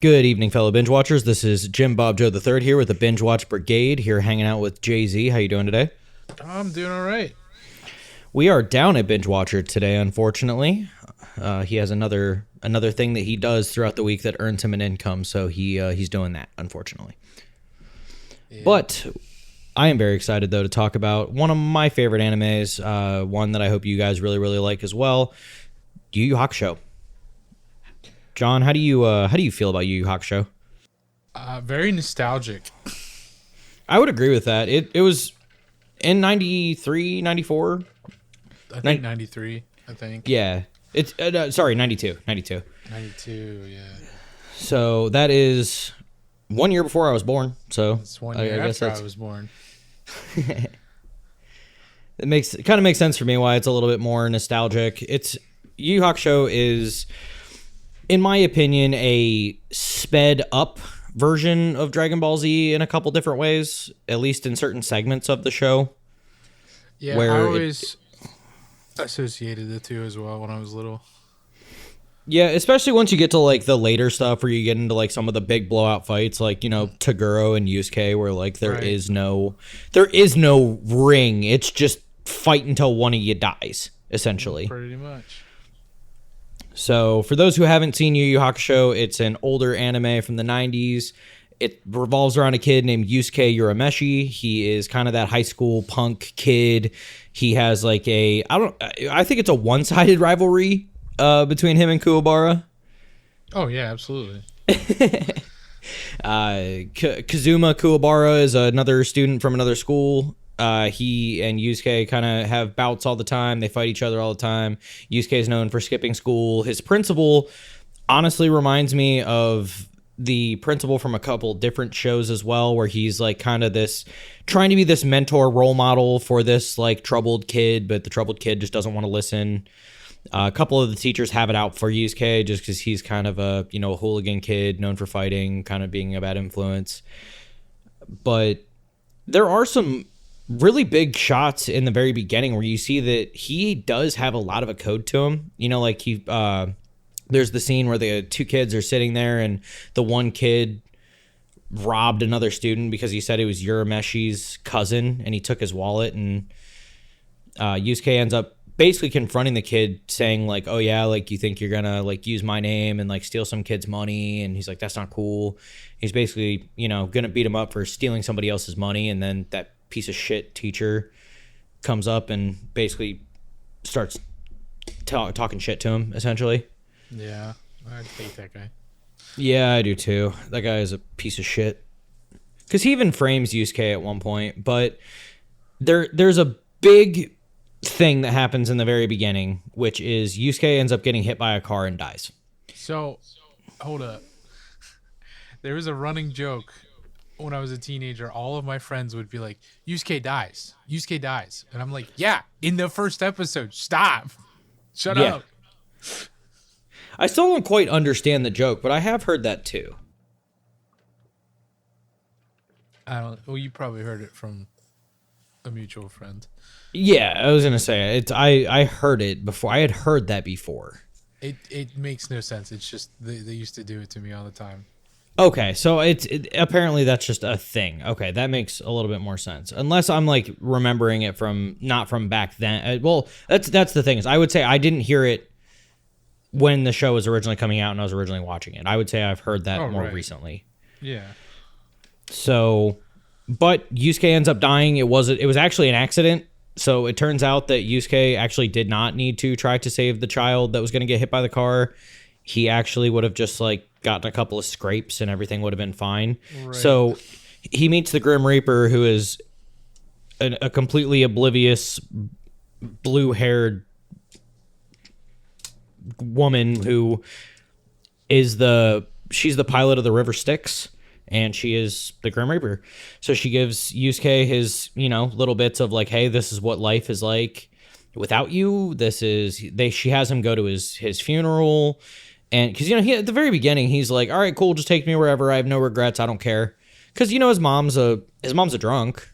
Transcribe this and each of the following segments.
Good evening, fellow binge watchers. This is Jim Bob Joe the Third here with the Binge Watch Brigade, here hanging out with Jay-Z. How you doing today? I'm doing all right. We are down at Binge Watcher today, unfortunately. He has another thing that he does throughout the week that earns him an income, so he's doing that, unfortunately. Yeah. But I am very excited, though, to talk about one of my favorite animes, one that I hope you guys really, really like as well, Yu Hakusho. John, how do you feel about Yu Yu Hakusho? Very nostalgic. I would agree with that. It was in 93, 94? I think 93, I think. Yeah. It's sorry, 92. 92, yeah. So that is 1 year before I was born. So it's 1 year after I was born. It kind of makes sense for me why it's a little bit more nostalgic. Yu Yu Hakusho is, in my opinion, a sped up version of Dragon Ball Z in a couple different ways, at least in certain segments of the show. Yeah, I always associated the two as well when I was little. Yeah, especially once you get to like the later stuff where you get into like some of the big blowout fights, like, you know, Toguro and Yusuke, where like there is no ring. It's just fight until one of you dies, essentially. Pretty much. So, for those who haven't seen Yu Yu Hakusho, it's an older anime from the 90s. It revolves around a kid named Yusuke Urameshi. He is kind of that high school punk kid. He has like I think it's a one-sided rivalry between him and Kuwabara. Oh, yeah, absolutely. Kazuma Kuwabara is another student from another school. He and Yusuke kind of have bouts all the time. They fight each other all the time. Yusuke is known for skipping school. His principal honestly reminds me of the principal from a couple different shows as well, where he's like kind of trying to be this mentor role model for this like troubled kid, but the troubled kid just doesn't want to listen. A couple of the teachers have it out for Yusuke just because he's kind of a hooligan kid known for fighting, kind of being a bad influence. But there are some really big shots in the very beginning where you see that he does have a lot of a code to him. You know, like there's the scene where the two kids are sitting there and the one kid robbed another student because he said it was Urameshi's cousin and he took his wallet, and Yusuke ends up basically confronting the kid saying like, oh yeah, like you think you're gonna like use my name and like steal some kid's money, and he's like, that's not cool. He's basically, gonna beat him up for stealing somebody else's money, and then that piece of shit teacher comes up and basically starts talking shit to him, essentially. Yeah, I hate that guy. Yeah, I do too. That guy is a piece of shit. Because he even frames Yusuke at one point, but there's a big thing that happens in the very beginning, which is Yusuke ends up getting hit by a car and dies. So, hold up. There was a running joke when I was a teenager. All of my friends would be like, Yusuke dies. Yusuke dies. And I'm like, yeah, in the first episode. Stop. Shut up. I still don't quite understand the joke, but I have heard that too. Well, you probably heard it from a mutual friend. Yeah, I was going to say, I heard it before. I had heard that before. It makes no sense. It's just they used to do it to me all the time. Okay, so apparently that's just a thing. Okay, that makes a little bit more sense. Unless I'm like remembering it not from back then. Well, that's the thing, is I would say I didn't hear it when the show was originally coming out and I was originally watching it. I would say I've heard that more recently. Yeah. So, but Yusuke ends up dying. It was actually an accident. So it turns out that Yusuke actually did not need to try to save the child that was going to get hit by the car. He actually would have just like gotten a couple of scrapes and everything would have been fine. Right. So he meets the Grim Reaper, who is a completely oblivious blue-haired woman who is she's the pilot of the River Styx, and she is the Grim Reaper. So she gives Yusuke his, little bits of like, hey, this is what life is like without you. She has him go to his funeral. And because, he at the very beginning, he's like, all right, cool, just take me wherever. I have no regrets. I don't care. Because, his mom's a drunk.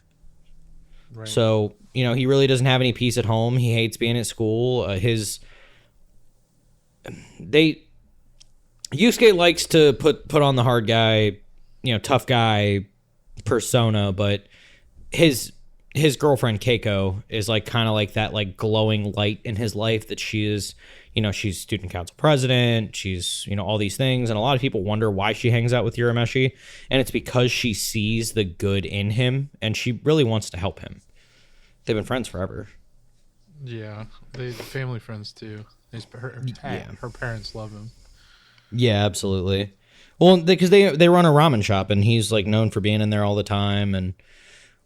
Right. So, he really doesn't have any peace at home. He hates being at school. Yusuke likes to put on the hard guy, tough guy persona, but his girlfriend Keiko is like kind of like that like glowing light in his life that she is, she's student council president, she's, all these things, and a lot of people wonder why she hangs out with Urameshi, and it's because she sees the good in him and she really wants to help him. They've been friends forever. Yeah, they family friends too. Her parents love him. Yeah, absolutely. Well, because they run a ramen shop and he's like known for being in there all the time, and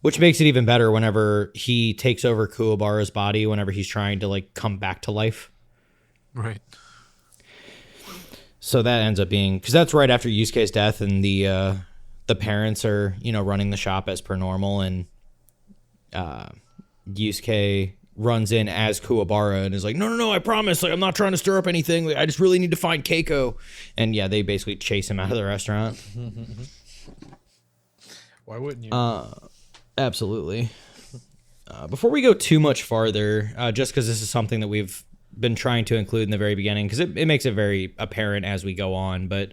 which makes it even better whenever he takes over Kuwabara's body whenever he's trying to like come back to life. Right. So that ends up being, because that's right after Yusuke's death, and the parents are running the shop as per normal, and Yusuke runs in as Kuwabara and is like, no, I promise, like I'm not trying to stir up anything, like, I just really need to find Keiko. And yeah, they basically chase him out of the restaurant. Why wouldn't you? Absolutely. Before we go too much farther, just because this is something that we've been trying to include in the very beginning, because it makes it very apparent as we go on, but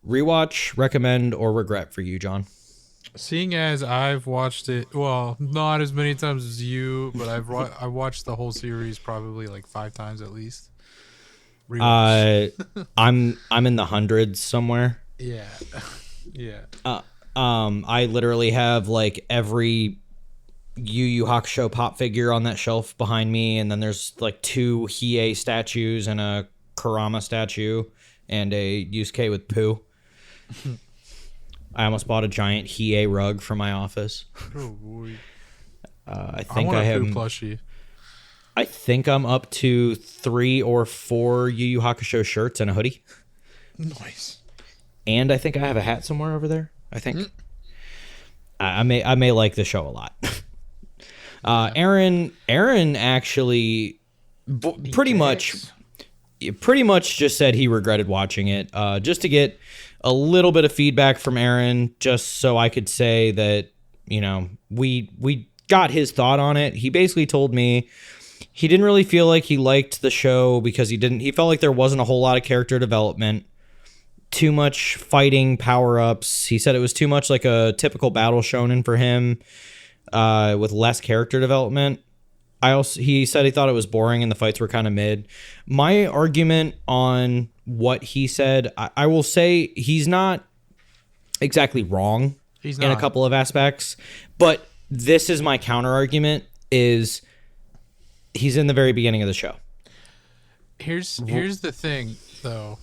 rewatch, recommend, or regret for you, John? Seeing as I've watched it, well, not as many times as you, but I watched the whole series probably like 5 times at least. I'm in the hundreds somewhere. Yeah. Yeah. I literally have like every Yu Hakusho pop figure on that shelf behind me, and then there's like 2 Hiei statues and a Kurama statue and a Yusuke with poo. I almost bought a giant Hiei rug for my office. Oh boy. I think want I have a poo plushie. I think I'm up to 3 or 4 Yu Hakusho shirts and a hoodie. Nice. And I think I have a hat somewhere over there. I think. I may like the show a lot. Aaron actually pretty much just said he regretted watching it, just to get a little bit of feedback from Aaron, just so I could say that, we got his thought on it. He basically told me he didn't really feel like he liked the show because he felt like there wasn't a whole lot of character development, too much fighting power-ups. He said it was too much like a typical battle shonen for him, with less character development. He said he thought it was boring and the fights were kind of mid. My argument on what he said, I will say he's not exactly wrong in a couple of aspects, but this is my counter argument: is he's in the very beginning of the show. Here's the thing, though.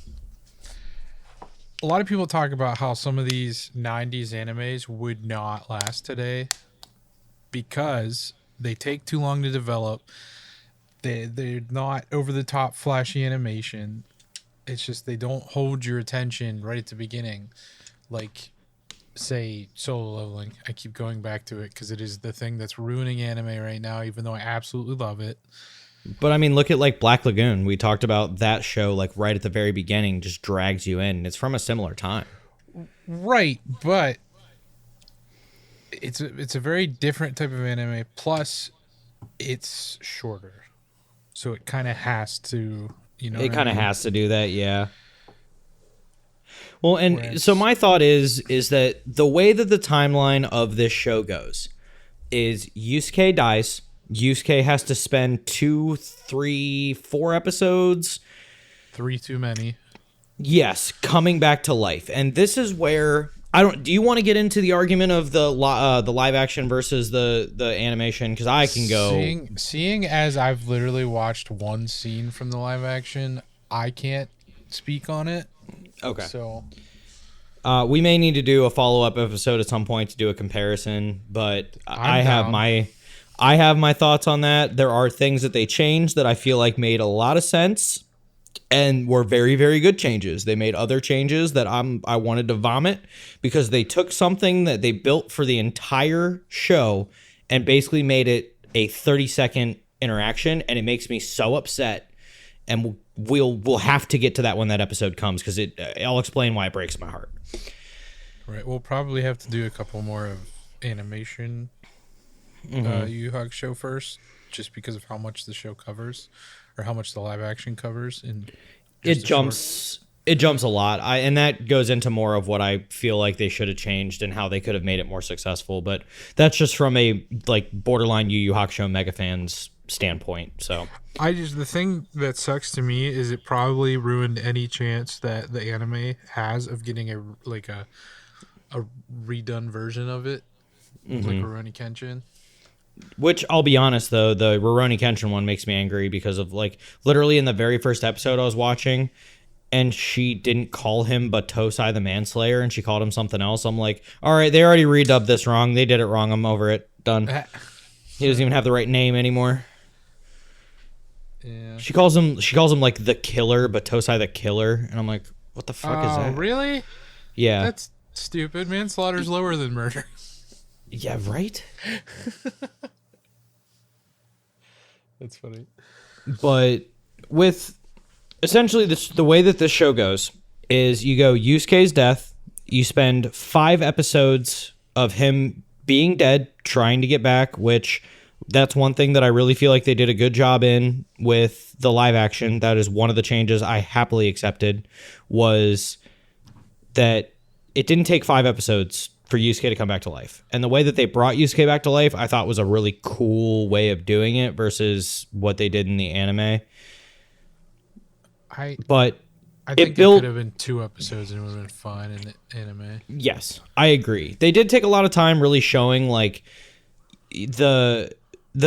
A lot of people talk about how some of these 90s animes would not last today because they take too long to develop. They're not over the top flashy animation. It's just they don't hold your attention right at the beginning, like say Solo Leveling. I keep going back to it because it is the thing that's ruining anime right now, even though I absolutely love it. But I mean, look at like Black Lagoon. We talked about that show like right at the very beginning, just drags you in. It's from a similar time. Right, but it's a very different type of anime. Plus, it's shorter, so it kind of has to, It kind of has to do that, yeah. Well, and so my thought is that the way that the timeline of this show goes is Yusuke dies. Yusuke has to spend 2, 3, 4 episodes. 3 too many. Yes, coming back to life. And this is where do you want to get into the argument of the live action versus the animation? Because I can go. Seeing as I've literally watched one scene from the live action, I can't speak on it. Okay. So we may need to do a follow-up episode at some point to do a comparison, but I have my thoughts on that. There are things that they changed that I feel like made a lot of sense and were very, very good changes. They made other changes that I wanted to vomit because they took something that they built for the entire show and basically made it a 30-second interaction, and it makes me so upset. And we'll have to get to that when that episode comes because I'll explain why it breaks my heart. Right, we'll probably have to do a couple more of animation. Yu Hakusho first, just because of how much the show covers, or how much the live action covers. And it jumps It jumps a lot. And that goes into more of what I feel like they should have changed and how they could have made it more successful. But that's just from a like borderline Yu Hakusho mega fans standpoint. So the thing that sucks to me is it probably ruined any chance that the anime has of getting a redone version of it, like Rurouni Kenshin. Which I'll be honest though, the Rurouni Kenshin one makes me angry because of like literally in the very first episode I was watching. And she didn't call him Batosai the Manslayer, and she called him something else. I'm like, all right, they already redubbed this wrong. They did it wrong. I'm over it. Done. He doesn't even have the right name anymore. Yeah. She calls him like the Killer, Batosai the Killer, and I'm like, what the fuck is that? Oh, really? Yeah. That's stupid. Manslaughter's lower than murder. Yeah, right? That's funny. But with essentially the way that this show goes is you go Yusuke's death, you spend 5 episodes of him being dead, trying to get back, which that's one thing that I really feel like they did a good job in with the live action. That is one of the changes I happily accepted, was that it didn't take 5 episodes for Yusuke to come back to life. And the way that they brought Yusuke back to life, I thought was a really cool way of doing it versus what they did in the anime. I think it could have been 2 episodes and it would have been fine in the anime. Yes, I agree. They did take a lot of time really showing like the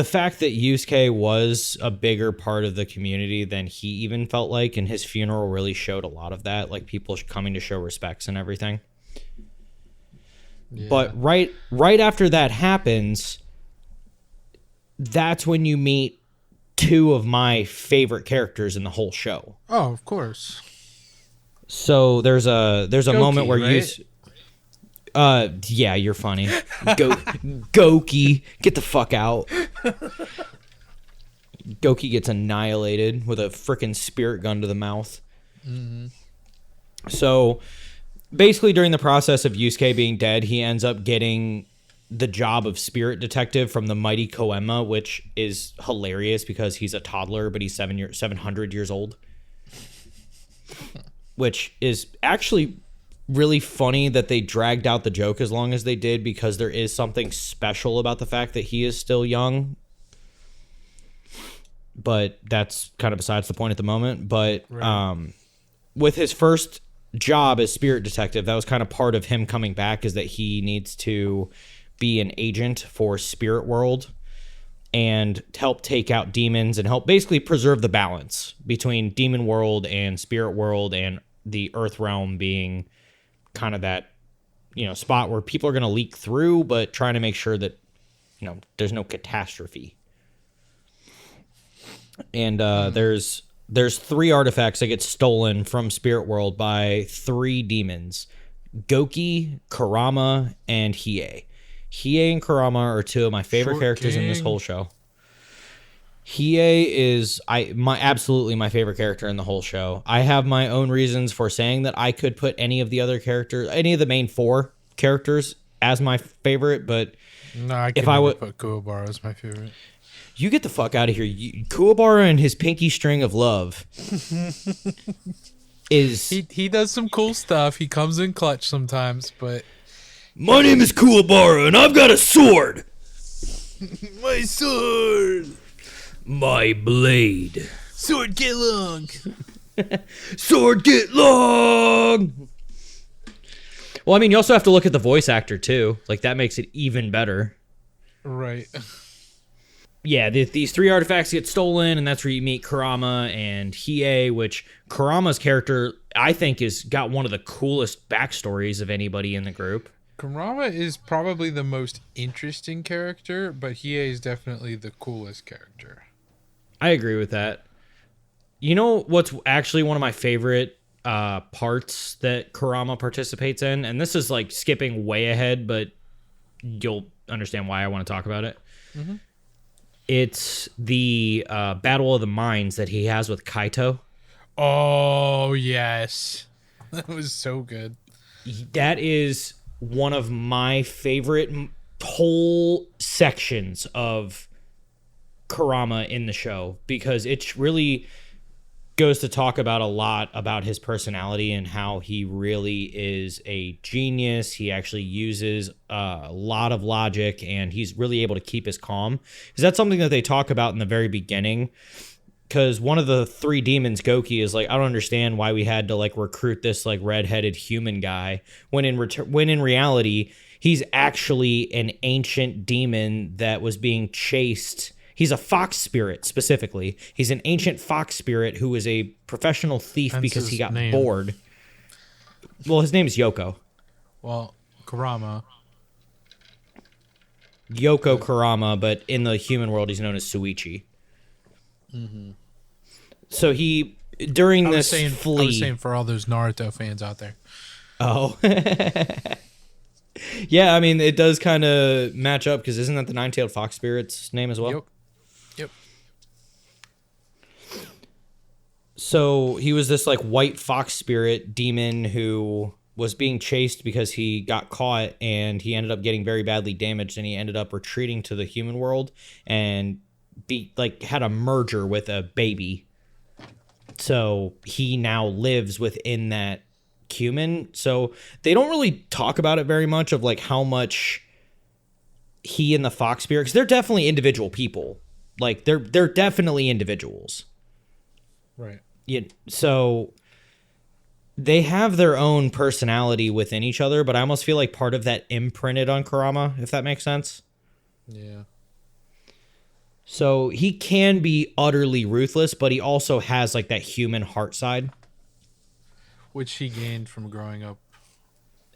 fact that Yusuke was a bigger part of the community than he even felt like, and his funeral really showed a lot of that, like people coming to show respects and everything. Yeah. But right after that happens, that's when you meet 2 of my favorite characters in the whole show. Oh, of course. So there's a Goki, moment where right? yeah, you're funny. Goki, get the fuck out. Goki gets annihilated with a freaking spirit gun to the mouth. Mm-hmm. So basically during the process of Yusuke being dead, he ends up getting the job of spirit detective from the mighty Koema, which is hilarious because he's a toddler, but he's 700 years old. Which is actually really funny that they dragged out the joke as long as they did, because there is something special about the fact that he is still young. But that's kind of besides the point at the moment. But right. With his first job as spirit detective, that was kind of part of him coming back, is that he needs to be an agent for Spirit World and help take out demons and help basically preserve the balance between Demon World and Spirit World, and the Earth Realm being kind of that, spot where people are going to leak through, but trying to make sure that, there's no catastrophe. And there's 3 artifacts that get stolen from Spirit World by 3 demons: Goki, Kurama, and Hiei. Hiei and Kurama are 2 of my favorite characters in this whole show. Hiei is absolutely my favorite character in the whole show. I have my own reasons for saying that I could put any of the other characters, any of the main 4 characters, as my favorite, but no, I would put Kuwabara as my favorite. You get the fuck out of here. Kuwabara and his pinky string of love is... He does some cool stuff. He comes in clutch sometimes, but... My name is Kuwabara, and I've got a sword. My sword. My blade. Sword get long. Sword get long. Well, I mean, you also have to look at the voice actor, too. Like, that makes it even better. Right. Yeah, these 3 artifacts get stolen, and that's where you meet Kurama and Hiei, which Kurama's character, I think, has got one of the coolest backstories of anybody in the group. Kurama is probably the most interesting character, but Hiei is definitely the coolest character. I agree with that. You know what's actually one of my favorite parts that Kurama participates in? And this is like skipping way ahead, but you'll understand why I want to talk about it. Mm-hmm. It's the Battle of the Minds that he has with Kaito. Oh, yes. That was so good. That is one of my favorite whole sections of Kurama in the show, because it's really goes to talk about a lot about his personality and how he really is a genius. He actually uses a lot of logic, and he's really able to keep his calm. Because that's something that they talk about in the very beginning. Because one of the three demons, Goki, is like, I don't understand why we had to like recruit this like redheaded human guy when in reality he's actually an ancient demon that was being chased. He's a fox spirit specifically. He's an ancient fox spirit who is a professional thief because he got bored. Well, his name is Yoko. Well, Kurama. Yoko Kurama, but in the human world, he's known as Suichi. Mm-hmm. So he, during this flee... I was saying for all those Naruto fans out there. Oh. Yeah, I mean, it does kind of match up, because isn't that the nine-tailed fox spirit's name as well? Yep. So he was this like white fox spirit demon who was being chased because he got caught, and he ended up getting very badly damaged, and he ended up retreating to the human world and had a merger with a baby. So he now lives within that human. So they don't really talk about it very much of like how much he and the fox spirit, because they're definitely individual people. Like they're definitely individuals. Right. Yeah. So they have their own personality within each other, but I almost feel like part of that imprinted on Kurama, if that makes sense. Yeah. So he can be utterly ruthless, but he also has like that human heart side. Which he gained from growing up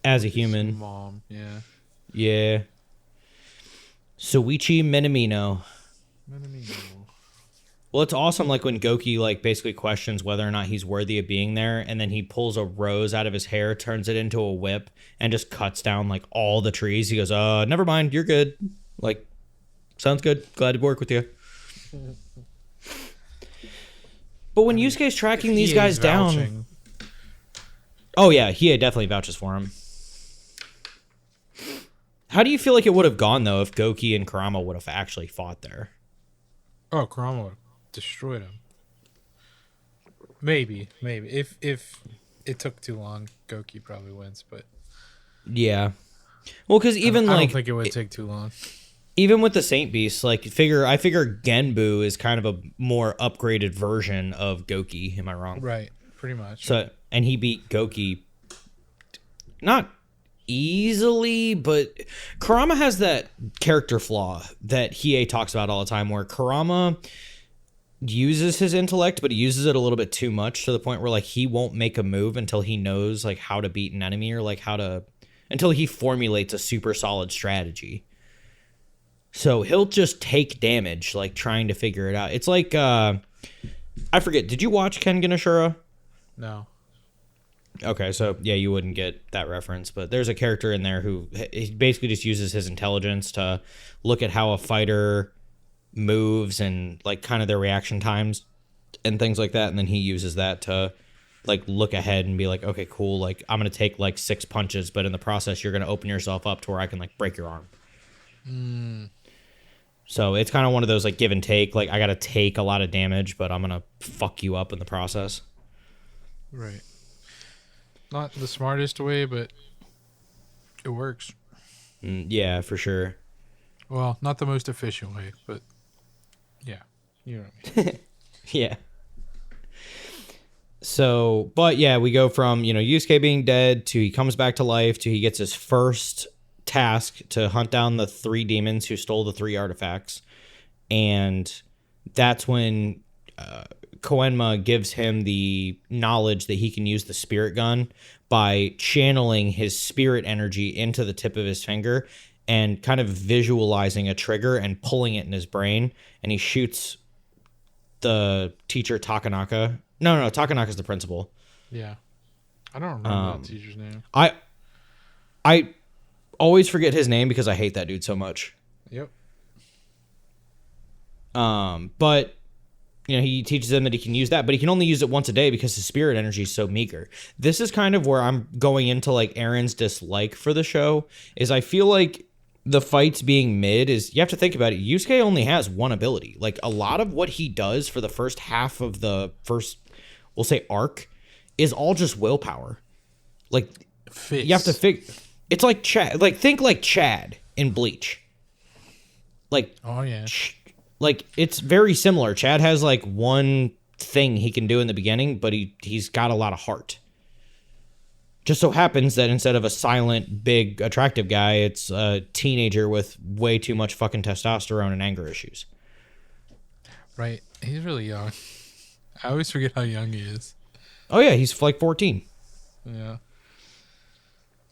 as a human. Mom, yeah. Yeah. Suichi Minamino. Well, it's awesome like when Goki like basically questions whether or not he's worthy of being there, and then he pulls a rose out of his hair, turns it into a whip, and just cuts down like all the trees. He goes, never mind, you're good. Like, sounds good. Glad to work with you. But when Yusuke's tracking these guys down... Oh, yeah, he definitely vouches for him. How do you feel like it would have gone, though, if Goki and Kurama would have actually fought there? Oh, Kurama would have destroyed him. Maybe. If it took too long, Goki probably wins, but... Yeah. Well, because even I like... don't think it would take too long. Even with the Saint Beast, like, I figure Genbu is kind of a more upgraded version of Goki. Am I wrong? Right, pretty much. So, and he beat Goki not easily, but Kurama has that character flaw that Hiei talks about all the time, where Kurama uses his intellect, but he uses it a little bit too much, to the point where like he won't make a move until he knows like how to beat an enemy, or like until he formulates a super solid strategy. So he'll just take damage, like trying to figure it out. It's like, I forget, did you watch Kengan Ashura? No. Okay, so yeah, you wouldn't get that reference, but there's a character in there who he basically just uses his intelligence to look at how a fighter moves and like kind of their reaction times and things like that, and then he uses that to like look ahead and be like, okay, cool, like I'm gonna take like 6 punches, but in the process you're gonna open yourself up to where I can like break your arm. So it's kind of one of those like give and take, like I gotta take a lot of damage, but I'm gonna fuck you up in the process. Right. Not the smartest way, but it works. Yeah, for sure. Well, not the most efficient way, but yeah, you know what I mean. Yeah. So, but yeah, we go from, Yusuke being dead to he comes back to life to he gets his first task to hunt down the 3 demons who stole the 3 artifacts. And that's when Koenma gives him the knowledge that he can use the spirit gun by channeling his spirit energy into the tip of his finger and kind of visualizing a trigger and pulling it in his brain. And he shoots the teacher Takanaka. No, Takanaka's the principal. Yeah. I don't remember that teacher's name. I always forget his name because I hate that dude so much. Yep. But he teaches them that he can use that, but he can only use it once a day because his spirit energy is so meager. This is kind of where I'm going into like Aaron's dislike for the show, is I feel like the fights being mid is, you have to think about it. Yusuke only has one ability. Like a lot of what he does for the first half of the first we'll say arc, is all just willpower. Like Fits. you have to it's like Chad. Like think like Chad in Bleach. Like Oh yeah. Like it's very similar. Chad has like one thing he can do in the beginning, but he's got a lot of heart. Just so happens that instead of a silent, big, attractive guy, it's a teenager with way too much fucking testosterone and anger issues. Right. He's really young. I always forget how young he is. Oh yeah, he's like 14. Yeah.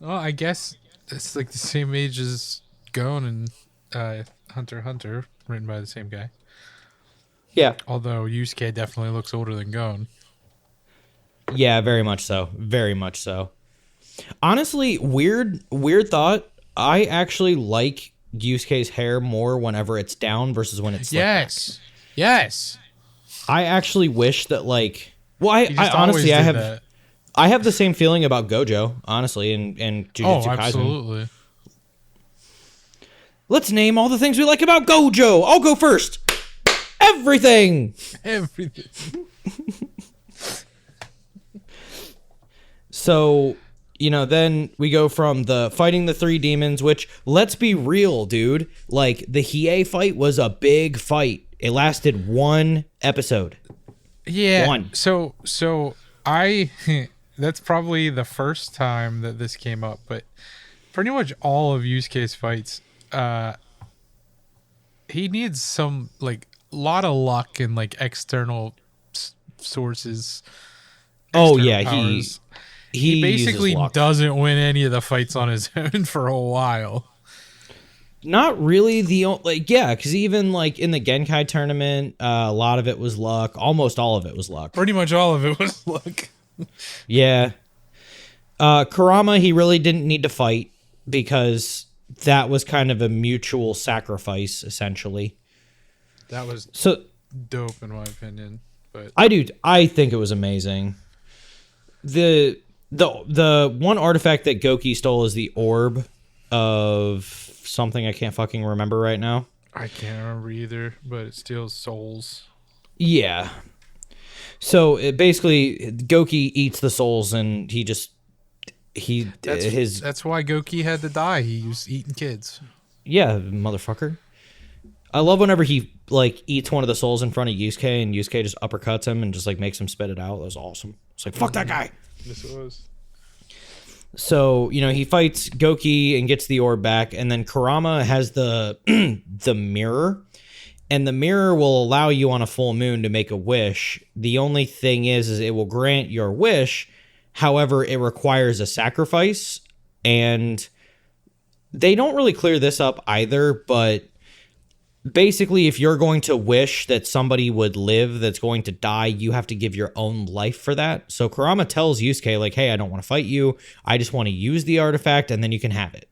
Well, I guess it's like the same age as Gon and Hunter x Hunter, written by the same guy. Yeah. Although Yusuke definitely looks older than Gon. Yeah, very much so. Very much so. Honestly, weird thought. I actually like Yusuke's hair more whenever it's down versus when it's slicked back. Yes. I actually wish that like. Well, He just I honestly always I did have that. I have the same feeling about Gojo, honestly, and Jujutsu Kaisen. Absolutely. Let's name all the things we like about Gojo. I'll go first. Everything. Everything. So, then we go from the fighting the three demons, which, let's be real, dude. Like, the Hiei fight was a big fight. It lasted one episode. Yeah. One. So I that's probably the first time that this came up, but pretty much all of Yusuke's fights, he needs some like lot of luck and like external sources. Oh external yeah, powers. he basically uses luck. doesn't win any of the fights on his own for a while. Not really because even like in the Genkai tournament, a lot of it was luck. Almost all of it was luck. Pretty much all of it was luck. Yeah. Kurama, he really didn't need to fight because that was kind of a mutual sacrifice, essentially. That was So dope in my opinion. But I think it was amazing. The one artifact that Goki stole is the orb of something I can't fucking remember right now. I can't remember either, but it steals souls. Yeah. So it basically Goki eats the souls and That's why Goki had to die. He was eating kids. Yeah, motherfucker. I love whenever he like eats one of the souls in front of Yusuke and Yusuke just uppercuts him and just like makes him spit it out. That was awesome. It's like fuck that guy. Yes, it was. So, he fights Goki and gets the orb back, and then Kurama has the the mirror, and the mirror will allow you on a full moon to make a wish. The only thing is it will grant your wish, however, it requires a sacrifice, and they don't really clear this up either, but basically, if you're going to wish that somebody would live that's going to die, you have to give your own life for that. So Kurama tells Yusuke, like, hey, I don't want to fight you. I just want to use the artifact, and then you can have it.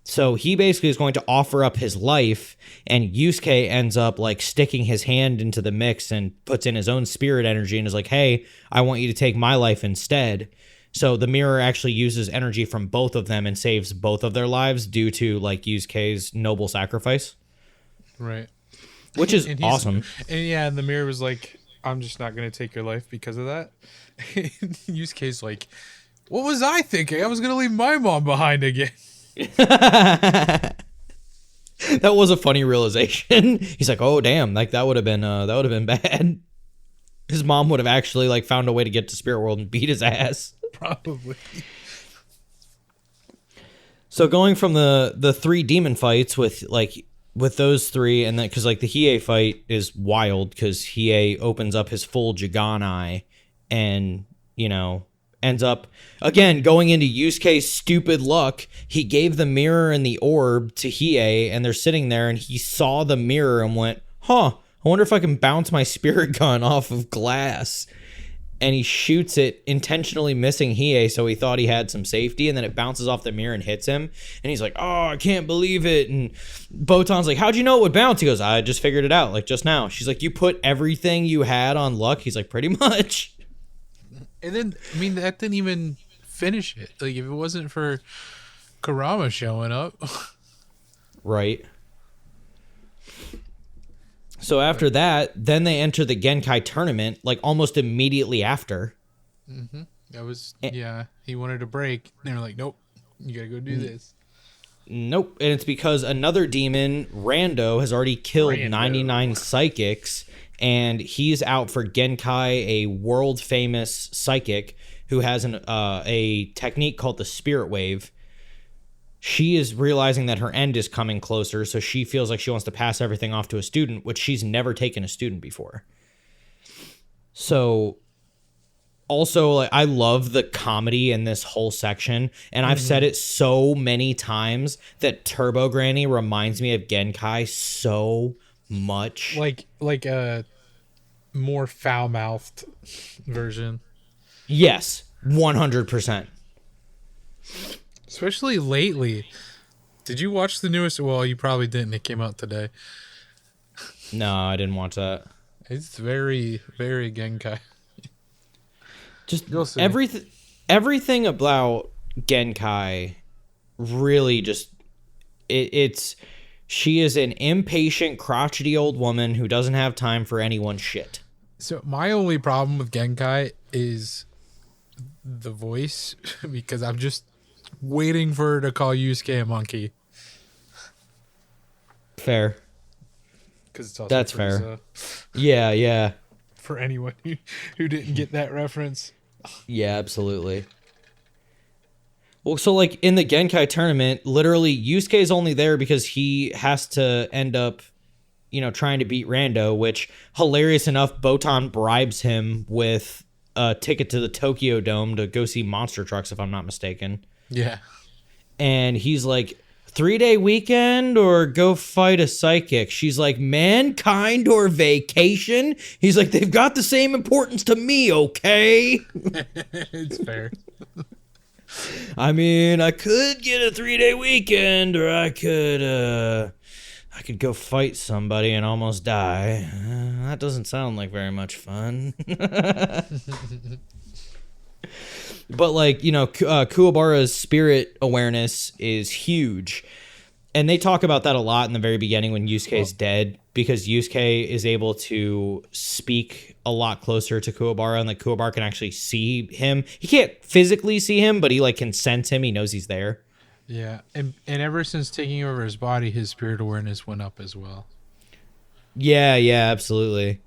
So he basically is going to offer up his life, and Yusuke ends up, like, sticking his hand into the mix and puts in his own spirit energy and is like, hey, I want you to take my life instead. So the mirror actually uses energy from both of them and saves both of their lives due to, like, Yusuke's noble sacrifice. Right. Which is awesome. And the mirror was like, I'm just not going to take your life because of that. Yusuke's like, what was I thinking? I was going to leave my mom behind again. That was a funny realization. He's like, oh, damn, like that would have been bad. His mom would have actually like found a way to get to Spirit World and beat his ass. Probably. So going from the three demon fights with those three, and then because like the Hiei fight is wild because Hiei opens up his full Jigan eye and ends up again going into Yusuke's stupid luck. He gave the mirror and the orb to Hiei, and they're sitting there, and he saw the mirror and went, I wonder if I can bounce my spirit gun off of glass. And he shoots it, intentionally missing Hiei, so he thought he had some safety, and then it bounces off the mirror and hits him. And he's like, oh, I can't believe it. And Botan's like, how'd you know it would bounce? He goes, I just figured it out, like, just now. She's like, you put everything you had on luck? He's like, pretty much. And then, I mean, that didn't even finish it. Like, if it wasn't for Kurama showing up. Right. So after that, then they enter the Genkai tournament, like almost immediately after. That was he wanted a break. They were like, nope, you gotta go do this. Nope. And it's because another demon, Rando, has already killed 99 psychics, and he's out for Genkai, a world famous psychic who has a technique called the Spirit Wave. She is realizing that her end is coming closer, so she feels like she wants to pass everything off to a student, which she's never taken a student before. So also, like, I love the comedy in this whole section, and I've said it so many times that Turbo Granny reminds me of Genkai so much. Like a more foul-mouthed version. Yes, 100%. Especially lately. Did you watch the newest? Well, you probably didn't. It came out today. No, I didn't watch that. It's very, very Genkai. Just everything about Genkai really just it's she is an impatient, crotchety old woman who doesn't have time for anyone's shit. So my only problem with Genkai is the voice, because I'm just waiting for her to call Yusuke a monkey. Fair. Because it's also that's Frieza. fair. Yeah. For anyone who didn't get that reference. Yeah, absolutely. Well, so like in the Genkai tournament, literally Yusuke is only there because he has to end up, trying to beat Rando, which, hilarious enough, Botan bribes him with a ticket to the Tokyo Dome to go see monster trucks, if I'm not mistaken. Yeah. And he's like, 3-day weekend or go fight a psychic? She's like, mankind or vacation? He's like, they've got the same importance to me, okay? It's fair. I mean, I could get a 3-day weekend, or I could go fight somebody and almost die. That doesn't sound like very much fun. But, like, Kuwabara's spirit awareness is huge. And they talk about that a lot in the very beginning when Yusuke's dead, because Yusuke is able to speak a lot closer to Kuwabara, and, like, Kuwabara can actually see him. He can't physically see him, but he, like, can sense him. He knows he's there. Yeah, and ever since taking over his body, his spirit awareness went up as well. Yeah, absolutely.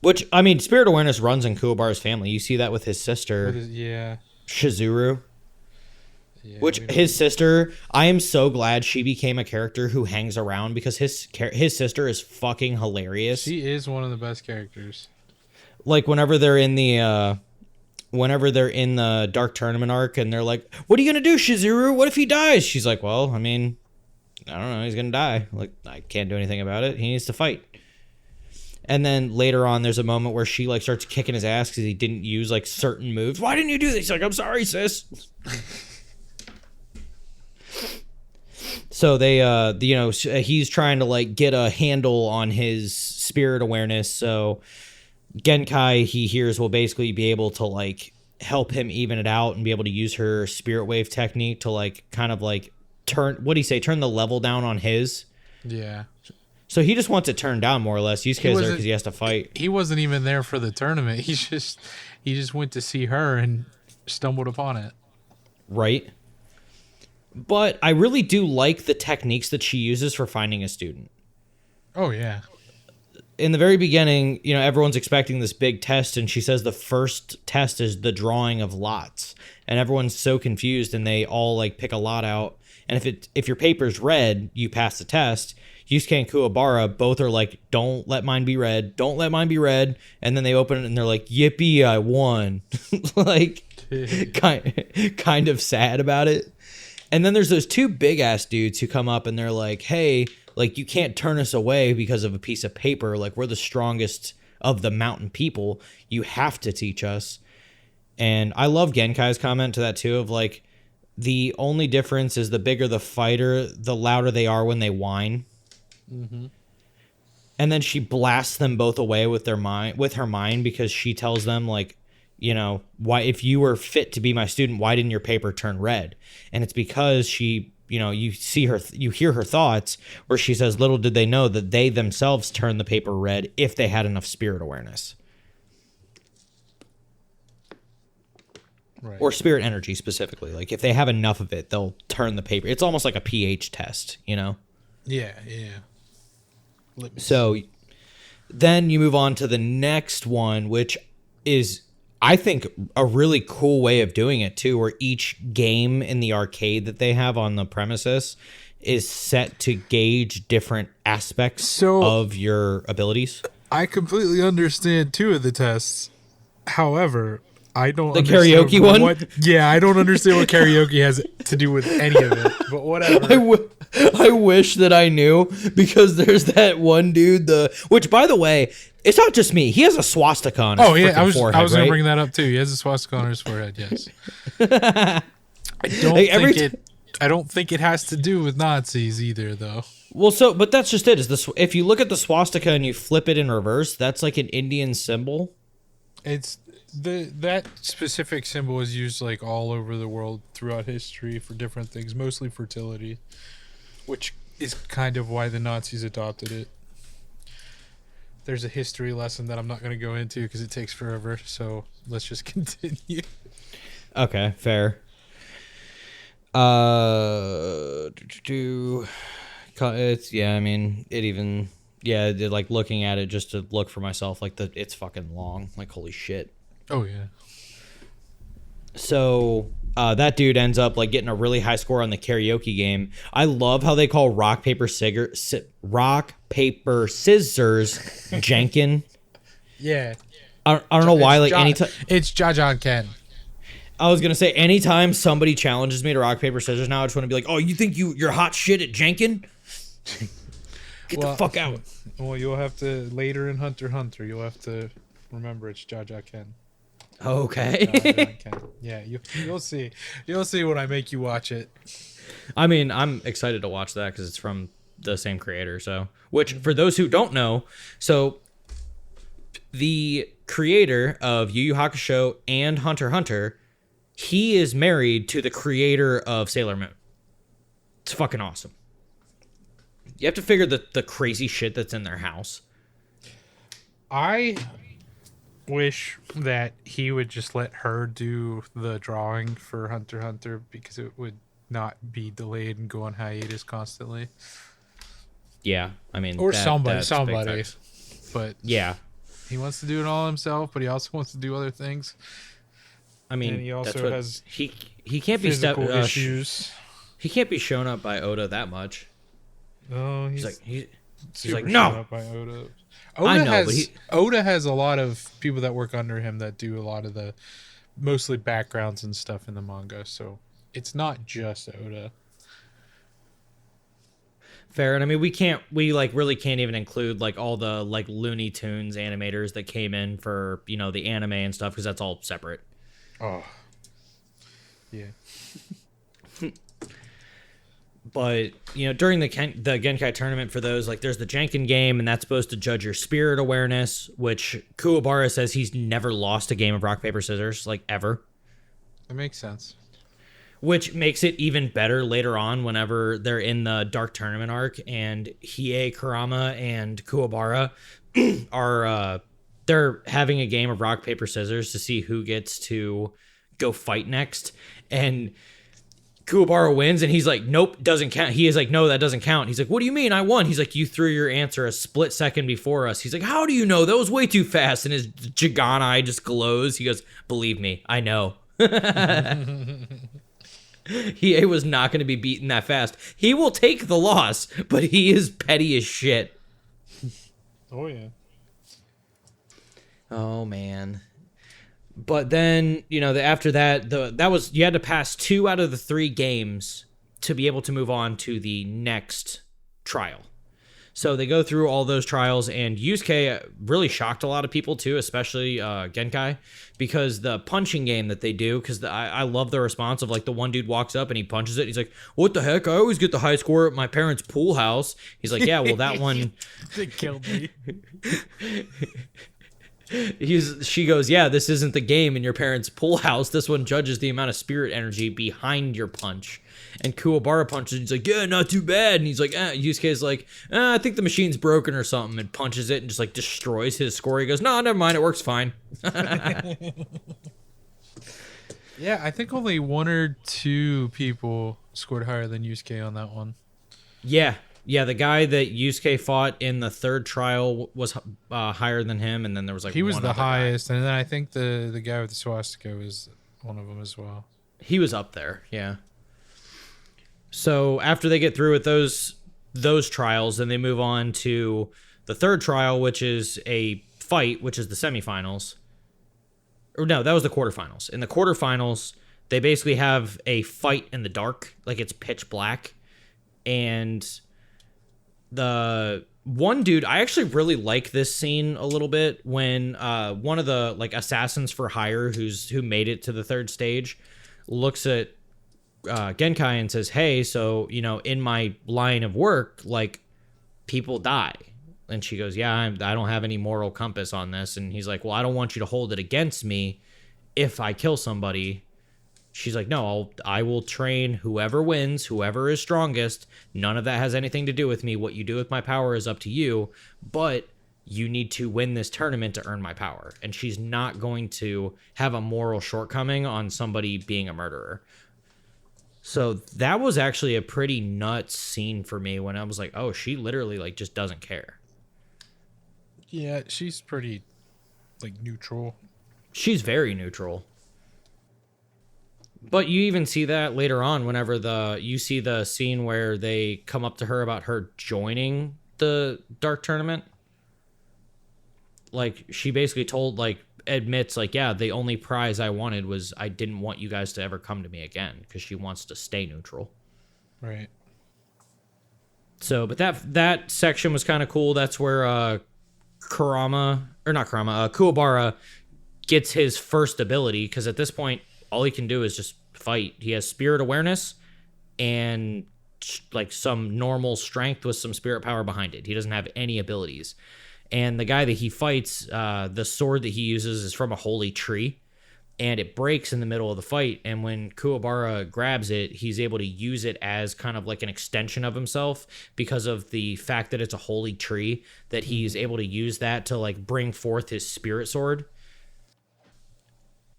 Which, I mean, spirit awareness runs in Kuwabara's family. You see that with his sister, Shizuru. Yeah, which his sister, I am so glad she became a character who hangs around, because his sister is fucking hilarious. She is one of the best characters. Like whenever they're in the Dark Tournament arc and they're like, "What are you gonna do, Shizuru? What if he dies?" She's like, "Well, I mean, I don't know. He's gonna die. Like, I can't do anything about it. He needs to fight." And then later on, there's a moment where she like starts kicking his ass because he didn't use like certain moves. Why didn't you do this? He's like, "I'm sorry, sis." So they, he's trying to like get a handle on his spirit awareness. So Genkai, he hears, will basically be able to like help him even it out and be able to use her spirit wave technique to like kind of like turn the level down on his. Yeah. So he just wants it turned down more or less. Yusuke's there because he has to fight. He wasn't even there for the tournament. He just went to see her and stumbled upon it. Right. But I really do like the techniques that she uses for finding a student. Oh, yeah. In the very beginning, everyone's expecting this big test, and she says the first test is the drawing of lots. And everyone's so confused, and they all like pick a lot out. And if your paper's red, you pass the test. Yusuke and Kuwabara both are like, "Don't let mine be red. Don't let mine be red." And then they open it and they're like, "Yippee, I won." Like, kind of sad about it. And then there's those two big ass dudes who come up and they're like, "Hey, like, you can't turn us away because of a piece of paper. Like, we're the strongest of the mountain people. You have to teach us." And I love Genkai's comment to that too, of like, the only difference is the bigger the fighter, the louder they are when they whine. Mm-hmm. And then she blasts them both away with her mind, because she tells them like, why, if you were fit to be my student, why didn't your paper turn red? And it's because she you see her, you hear her thoughts where she says, little did they know that they themselves turn the paper red if they had enough spirit awareness. Right. Or spirit energy specifically. Like if they have enough of it, they'll turn the paper. It's almost like a pH test, Yeah. So then you move on to the next one, which is, I think, a really cool way of doing it too, where each game in the arcade that they have on the premises is set to gauge different aspects of your abilities. I completely understand 2 of the tests. However, I don't the karaoke one. I don't understand what karaoke has to do with any of it. But whatever. I wish that I knew, because there's that one dude. Which, by the way, it's not just me. He has a swastika on his forehead. I was going to bring that up too. He has a swastika on his forehead. Yes. I don't think it has to do with Nazis either, though. Well, but that's just it. If you look at the swastika and you flip it in reverse, that's like an Indian symbol. It's that specific symbol is used like all over the world throughout history for different things, mostly fertility, which is kind of why the Nazis adopted it. There's a history lesson that I'm not going to go into because it takes forever, so let's just continue. Okay, fair. It's, yeah, I mean, it even, yeah, like looking at it just to look for myself, like it's fucking long, like holy shit. Oh yeah. So that dude ends up like getting a really high score on the karaoke game. I love how they call rock paper scissors Jenkin. Yeah. I don't know why. Like anytime it's Jajan Ken. I was gonna say, anytime somebody challenges me to rock paper scissors now, I just want to be like, oh, you think you're hot shit at Jenkin? Get the fuck out. Well, you'll have to later in Hunter x Hunter. You'll have to remember it's Jaja Ken. Okay. Yeah, you'll see. You'll see when I make you watch it. I mean, I'm excited to watch that because it's from the same creator. So, which for those who don't know, so the creator of Yu Hakusho and Hunter x Hunter, he is married to the creator of Sailor Moon. It's fucking awesome. You have to figure the crazy shit that's in their house. I wish that he would just let her do the drawing for Hunter x Hunter because it would not be delayed and go on hiatus constantly. Yeah, I mean, or somebody, but yeah, he wants to do it all himself, but he also wants to do other things. I mean, and he also has he can't be issues. He can't be shown up by Oda that much. Oh, he's like no. By Oda. Oda has a lot of people that work under him that do a lot of the mostly backgrounds and stuff in the manga, so it's not just Oda. Fair. And I mean, we like really can't even include like all the like Looney Tunes animators that came in for, the anime and stuff, because that's all separate. Oh. Yeah. But, during the Genkai tournament, for those, like, there's the Jenkin game, and that's supposed to judge your spirit awareness, which Kuwabara says he's never lost a game of rock, paper, scissors, like, ever. That makes sense. Which makes it even better later on whenever they're in the Dark Tournament arc, and Hiei Kurama and Kuwabara are, they're having a game of rock, paper, scissors to see who gets to go fight next, and Kuwabara wins, and he's like, nope, doesn't count. He is like, no, that doesn't count. He's like, what do you mean? I won. He's like, you threw your answer a split second before us. He's like, how do you know? That was way too fast. And his Jigan eye just glows. He goes, believe me, I know. He was not going to be beaten that fast. He will take the loss, but he is petty as shit. Oh, yeah. Oh, man. But then, after that, that was, you had to pass 2 out of the 3 games to be able to move on to the next trial. So they go through all those trials, and Yusuke really shocked a lot of people too, especially Genkai, because the punching game that they do, because I love the response of like the one dude walks up and he punches it. He's like, what the heck? I always get the high score at my parents' pool house. He's like, yeah, well, that one. They killed me. She goes, yeah, this isn't the game in your parents' pool house. This one judges the amount of spirit energy behind your punch. And Kuwabara punches. He's like, yeah, not too bad. And he's like, Yusuke's like, I think the machine's broken or something, and punches it and just like destroys his score. He goes, no, never mind, it works fine. Yeah, I think only 1 or 2 people scored higher than Yusuke on that one. Yeah, the guy that Yusuke fought in the 3rd trial was higher than him, and then there was like he was one the other highest, guy. and then I think the guy with the swastika was one of them as well. He was up there, yeah. So after they get through with those trials, then they move on to the 3rd trial, which is a fight, which is the semifinals. Or no, that was the quarterfinals. In the quarterfinals, they basically have a fight in the dark, like it's pitch black, and the one dude, I actually really like this scene a little bit when one of the like assassins for hire who made it to the 3rd stage looks at Genkai and says, hey, so in my line of work, like, people die. And she goes, yeah, I don't have any moral compass on this. And he's like, well, I don't want you to hold it against me if I kill somebody. She's like, no, I will train whoever wins, whoever is strongest. None of that has anything to do with me. What you do with my power is up to you, but you need to win this tournament to earn my power. And she's not going to have a moral shortcoming on somebody being a murderer. So that was actually a pretty nuts scene for me when I was like, oh, she literally like just doesn't care. Yeah, she's pretty like neutral. She's very neutral. But you even see that later on whenever you see the scene where they come up to her about her joining the dark tournament. Like, she basically admits, like, yeah, the only prize I wanted was I didn't want you guys to ever come to me again, because she wants to stay neutral. Right. So, but that section was kind of cool. That's where Kuwabara gets his first ability, because at this point, all he can do is just fight. He has spirit awareness and like some normal strength with some spirit power behind it. He doesn't have any abilities. And the guy that he fights, the sword that he uses is from a holy tree, and it breaks in the middle of the fight. And when Kuwabara grabs it, he's able to use it as kind of like an extension of himself, because of the fact that it's a holy tree, that he's able to use that to like bring forth his spirit sword.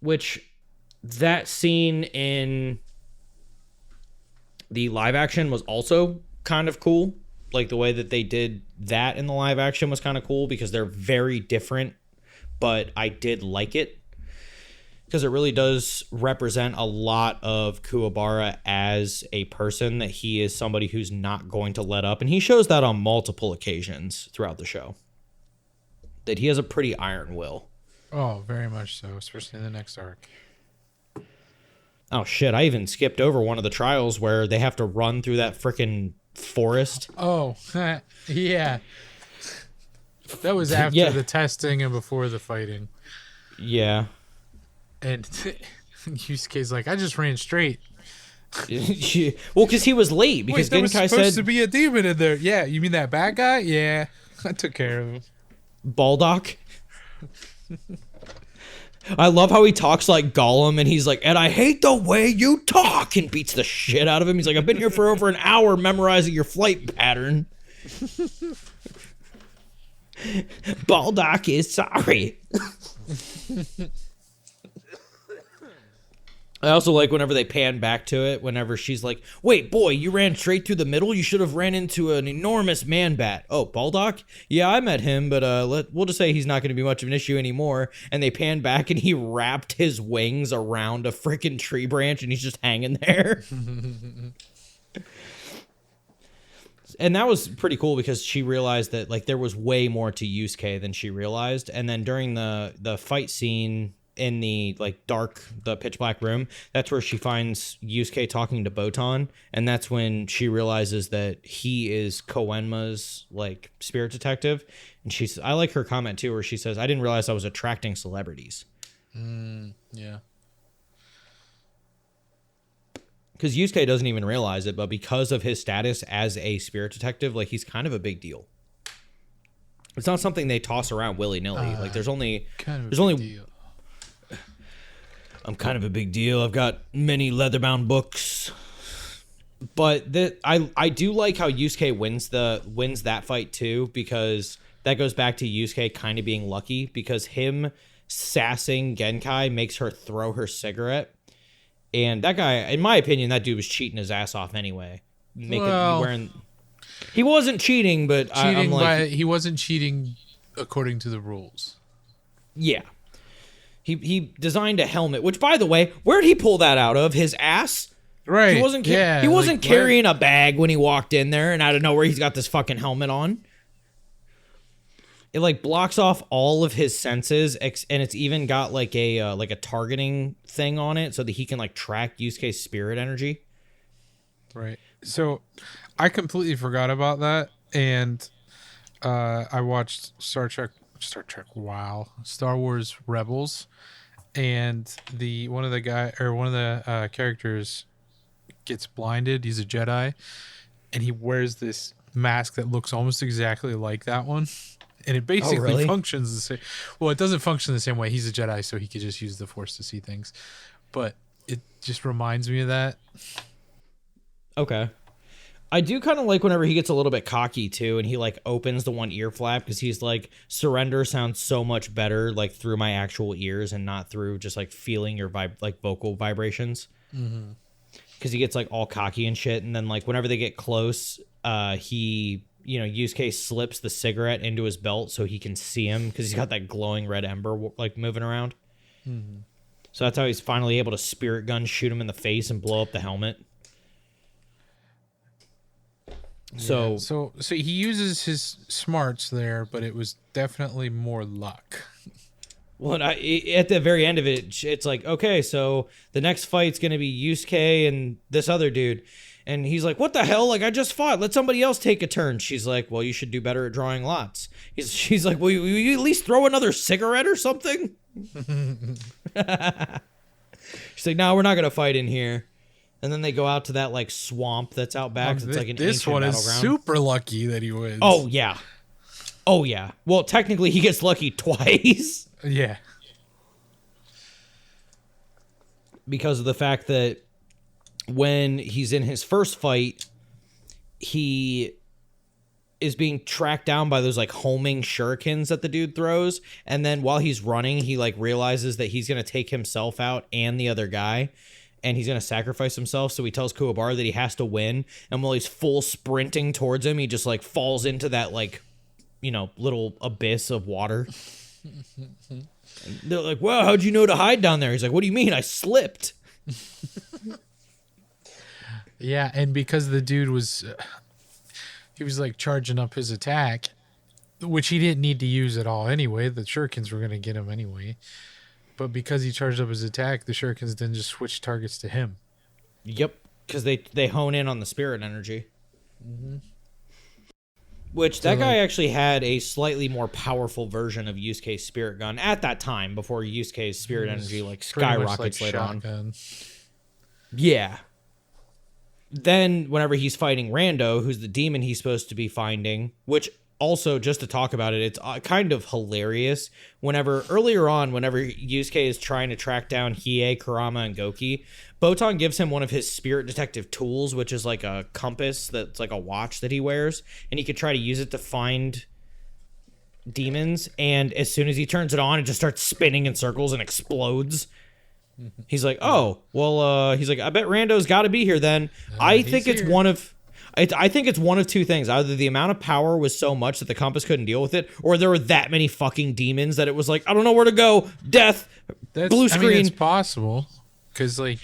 Which, that scene in the live action was also kind of cool. Like, the way that they did that in the live action was kind of cool, because they're very different, but I did like it, because it really does represent a lot of Kuwabara as a person, that he is somebody who's not going to let up. And he shows that on multiple occasions throughout the show, that he has a pretty iron will. Oh, very much so, especially in the next arc. Oh, shit. I even skipped over one of the trials where they have to run through that freaking forest. Oh, yeah. That was after the testing and before the fighting. Yeah. And Yusuke's like, I just ran straight. Well, because he was late. Because Wait, there was Genkai supposed said to be a demon in there. Yeah, you mean that bad guy? Yeah, I took care of him. Baldock. I love how he talks like Gollum, and he's like, and I hate the way you talk, and beats the shit out of him. He's like, I've been here for over an hour memorizing your flight pattern. Baldock is sorry. I also like whenever they pan back to it, whenever she's like, wait, boy, you ran straight through the middle? You should have ran into an enormous man bat. Oh, Baldock? Yeah, I met him, but we'll just say he's not going to be much of an issue anymore. And they pan back, and he wrapped his wings around a freaking tree branch, and he's just hanging there. And that was pretty cool, because she realized that like there was way more to Yusuke than she realized. And then during the fight scene in the like the pitch black room, that's where she finds Yusuke talking to Botan, and that's when she realizes that he is Koenma's like spirit detective. And I like her comment too, where she says, I didn't realize I was attracting celebrities. Yeah. Because Yusuke doesn't even realize it, but because of his status as a spirit detective, like, he's kind of a big deal. It's not something they toss around willy-nilly. Like there's only deal. I'm kind of a big deal. I've got many leather-bound books. But I do like how Yusuke wins that fight too, because that goes back to Yusuke kind of being lucky, because him sassing Genkai makes her throw her cigarette. And that guy, in my opinion, that dude was cheating his ass off anyway. He wasn't cheating, but he wasn't cheating according to the rules. Yeah. He designed a helmet, which, by the way, where'd he pull that out of? His ass? Right. He wasn't carrying a bag when he walked in there, and out of nowhere he's got this fucking helmet on. It like blocks off all of his senses, and it's even got like a targeting thing on it so that he can like track Yusuke's spirit energy. Right. So I completely forgot about that, and I watched Star Trek. Wow, Star Wars Rebels, and one of the characters gets blinded. He's a Jedi, and he wears this mask that looks almost exactly like that one. And it basically functions the same. Well, it doesn't function the same way. He's a Jedi, so he could just use the Force to see things. But it just reminds me of that. Okay. I do kind of like whenever he gets a little bit cocky, too, and he, like, opens the one ear flap, because he's like, surrender sounds so much better, like, through my actual ears and not through just, like, feeling your, vocal vibrations. Mm-hmm. Because he gets, like, all cocky and shit, and then, like, whenever they get close, Yusuke slips the cigarette into his belt so he can see him, because he's got that glowing red ember like moving around. Mm-hmm. So that's how he's finally able to spirit gun shoot him in the face and blow up the helmet. So he uses his smarts there, but it was definitely more luck. Well, at the very end of it, it's like, okay, so the next fight's gonna be Yusuke and this other dude. And he's like, what the hell? Like, I just fought. Let somebody else take a turn. She's like, well, you should do better at drawing lots. She's like, well, you at least throw another cigarette or something? She's like, no, we're not going to fight in here. And then they go out to that, like, swamp that's out back. It's like an this ancient one is battleground. super lucky that he wins. Oh, yeah. Well, technically, he gets lucky twice. Yeah. Because of the fact that when he's in his first fight, he is being tracked down by those like homing shurikens that the dude throws, and then while he's running, he like realizes that he's gonna take himself out and the other guy, and he's gonna sacrifice himself. So he tells Kuwabara that he has to win, and while he's full sprinting towards him, he just like falls into that like, little abyss of water. And they're like, "Wow, how'd you know to hide down there?" He's like, "What do you mean? I slipped." Yeah, and because the dude was, he was like charging up his attack, which he didn't need to use at all anyway. The shurikens were going to get him anyway. But because he charged up his attack, the shurikens then just switched targets to him. Yep, because they hone in on the spirit energy. Mm-hmm. Which, that guy actually had a slightly more powerful version of Yusuke's spirit gun at that time, before Yusuke's spirit energy like skyrockets later on. Yeah. Then, whenever he's fighting Rando, who's the demon he's supposed to be finding, which also, just to talk about it, it's kind of hilarious. Earlier on, whenever Yusuke is trying to track down Hiei, Kurama, and Goki, Botan gives him one of his spirit detective tools, which is like a compass that's like a watch that he wears, and he could try to use it to find demons, and as soon as he turns it on, it just starts spinning in circles and explodes. He's like, oh, well, he's like, I bet Rando's got to be here then. I think it's one of two things. Either the amount of power was so much that the compass couldn't deal with it, or there were that many fucking demons that it was like, I don't know where to go. Death. Blue screen. I mean, it's possible. Because, like,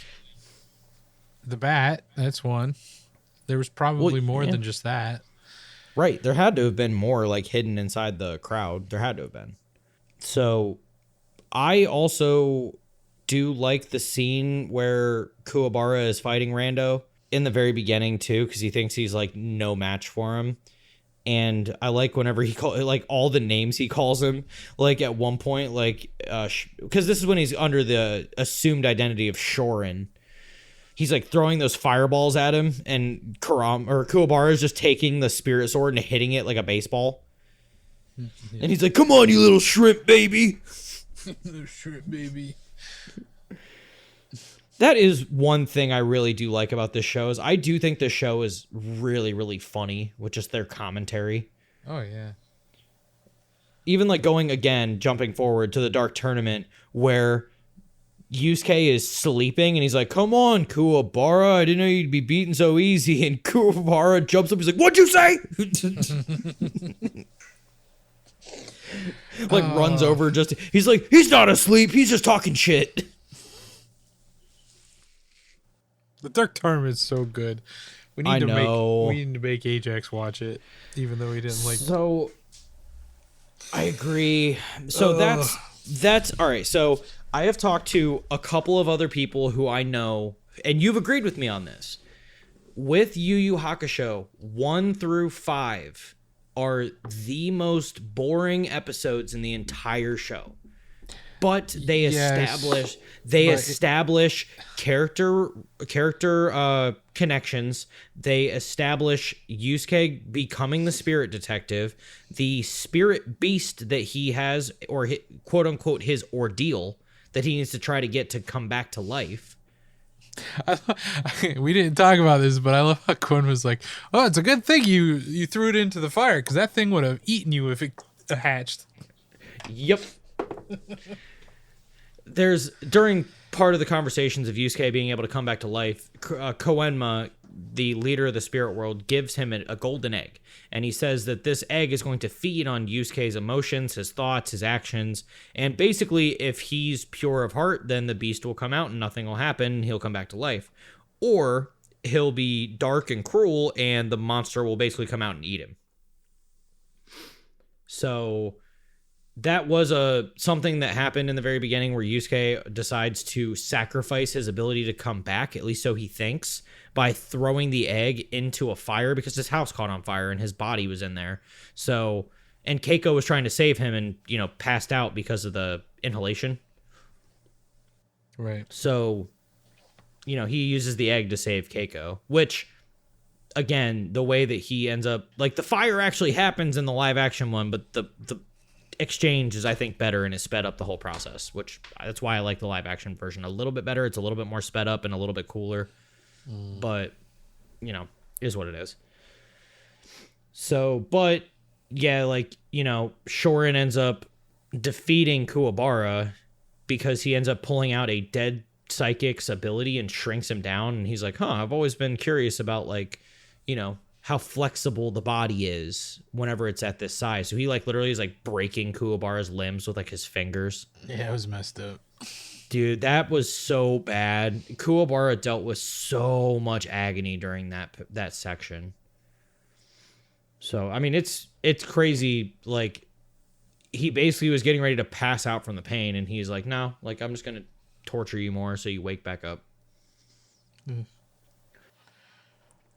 the bat, that's one. There was probably more than just that. Right. There had to have been more, like, hidden inside the crowd. There had to have been. So, I also do like the scene where Kuwabara is fighting Rando in the very beginning too, because he thinks he's like no match for him. And I like whenever he like all the names he calls him, like at one point, like because this is when he's under the assumed identity of Shorin. He's like throwing those fireballs at him, and Kuwabara is just taking the spirit sword and hitting it like a baseball. And he's like, come on, you little shrimp baby. Little shrimp baby. That is one thing I really do like about this show is I do think this show is really, really funny with just their commentary. Oh, yeah. Even like jumping forward to the Dark Tournament where Yusuke is sleeping and he's like, come on, Kuwabara, I didn't know you'd be beaten so easy. And Kuwabara jumps up, he's like, what'd you say? Runs over he's like, he's not asleep, he's just talking shit. The Dark Tournament's so good. We need to make Ajax watch it, even though he didn't like. So, I agree. So that's all right. So I have talked to a couple of other people who I know, and you've agreed with me on this. With Yu Hakusho, 1 through 5 are the most boring episodes in the entire show. But they establish character connections. They establish Yusuke becoming the spirit detective, the spirit beast that he has, or quote unquote his ordeal that he needs to try to get to come back to life. We didn't talk about this, but I love how Quinn was like, "Oh, it's a good thing you threw it into the fire because that thing would have eaten you if it hatched." Yep. There's during part of the conversations of Yusuke being able to come back to life, Koenma, the leader of the spirit world, gives him a golden egg. And he says that this egg is going to feed on Yusuke's emotions, his thoughts, his actions. And basically, if he's pure of heart, then the beast will come out and nothing will happen. And he'll come back to life. Or he'll be dark and cruel and the monster will basically come out and eat him. So that was something that happened in the very beginning where Yusuke decides to sacrifice his ability to come back, at least so he thinks, by throwing the egg into a fire because his house caught on fire and his body was in there. So, and Keiko was trying to save him and, passed out because of the inhalation. Right. So, he uses the egg to save Keiko, which, again, the way that he ends up, the fire actually happens in the live action one, but the exchange is, I think, better and is sped up the whole process, which that's why I like the live action version a little bit better. It's a little bit more sped up and a little bit cooler, but is what it is. So, but yeah, Shorin ends up defeating Kuwabara because he ends up pulling out a dead psychic's ability and shrinks him down. And he's like, I've always been curious about how flexible the body is whenever it's at this size. So he literally is breaking Kuwabara's limbs with his fingers. Yeah, it was messed up. Dude, that was so bad. Kuwabara dealt with so much agony during that section. So, I mean, it's crazy. He basically was getting ready to pass out from the pain and he's like, no, I'm just going to torture you more so you wake back up.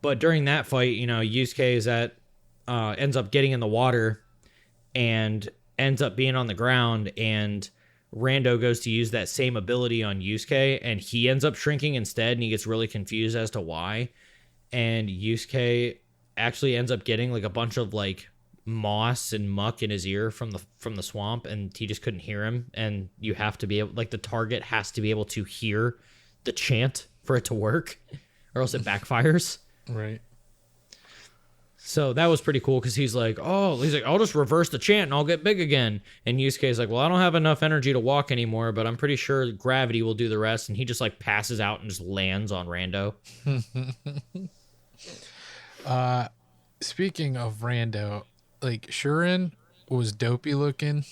But during that fight, Yusuke is ends up getting in the water and ends up being on the ground, and Rando goes to use that same ability on Yusuke, and he ends up shrinking instead, and he gets really confused as to why. And Yusuke actually ends up getting a bunch of moss and muck in his ear from the swamp, and he just couldn't hear him. And you have to be able, the target has to be able to hear the chant for it to work, or else it backfires. Right. So that was pretty cool because he's like, I'll just reverse the chant and I'll get big again. And Yusuke's like, well, I don't have enough energy to walk anymore, but I'm pretty sure gravity will do the rest. And he just passes out and just lands on Rando. Speaking of Rando, Shurin was dopey looking,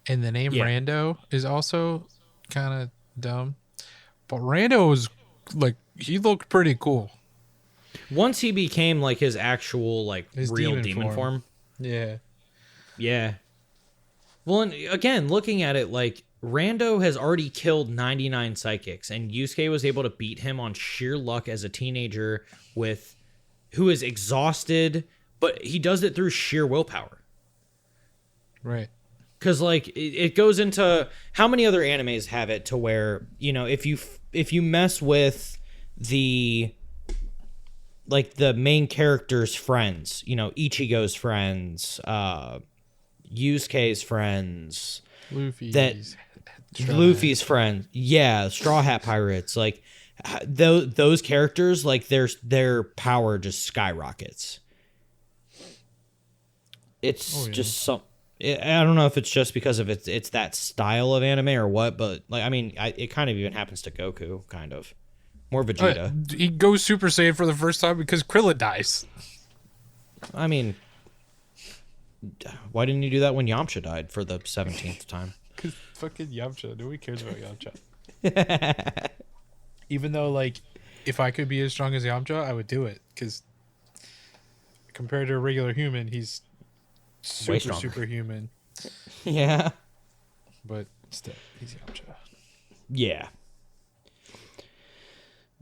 and the name Rando is also kind of dumb. But Rando was he looked pretty cool. Once he became his actual his real demon form. Yeah. Yeah. Well, and again, looking at it, Rando has already killed 99 psychics, and Yusuke was able to beat him on sheer luck as a teenager who is exhausted, but he does it through sheer willpower. Right. Because it goes into how many other animes have it to where if you mess with the the main character's friends, Ichigo's friends, Yusuke's friends, Luffy's Luffy's friends, yeah, Straw Hat Pirates, like those characters, like their power just skyrockets. It's just some. I don't know if it's just because of it's that style of anime or what, but like I mean, it kind of even happens to Goku, kind of more Vegeta. He goes Super Saiyan for the first time because Krillin dies. I mean, why didn't you do that when Yamcha died for the 17th time? Because fucking Yamcha. Nobody cares about Yamcha. Even though, like, if I could be as strong as Yamcha, I would do it. Because compared to a regular human, he's superhuman. Yeah. But still, he's Yamcha. Yeah.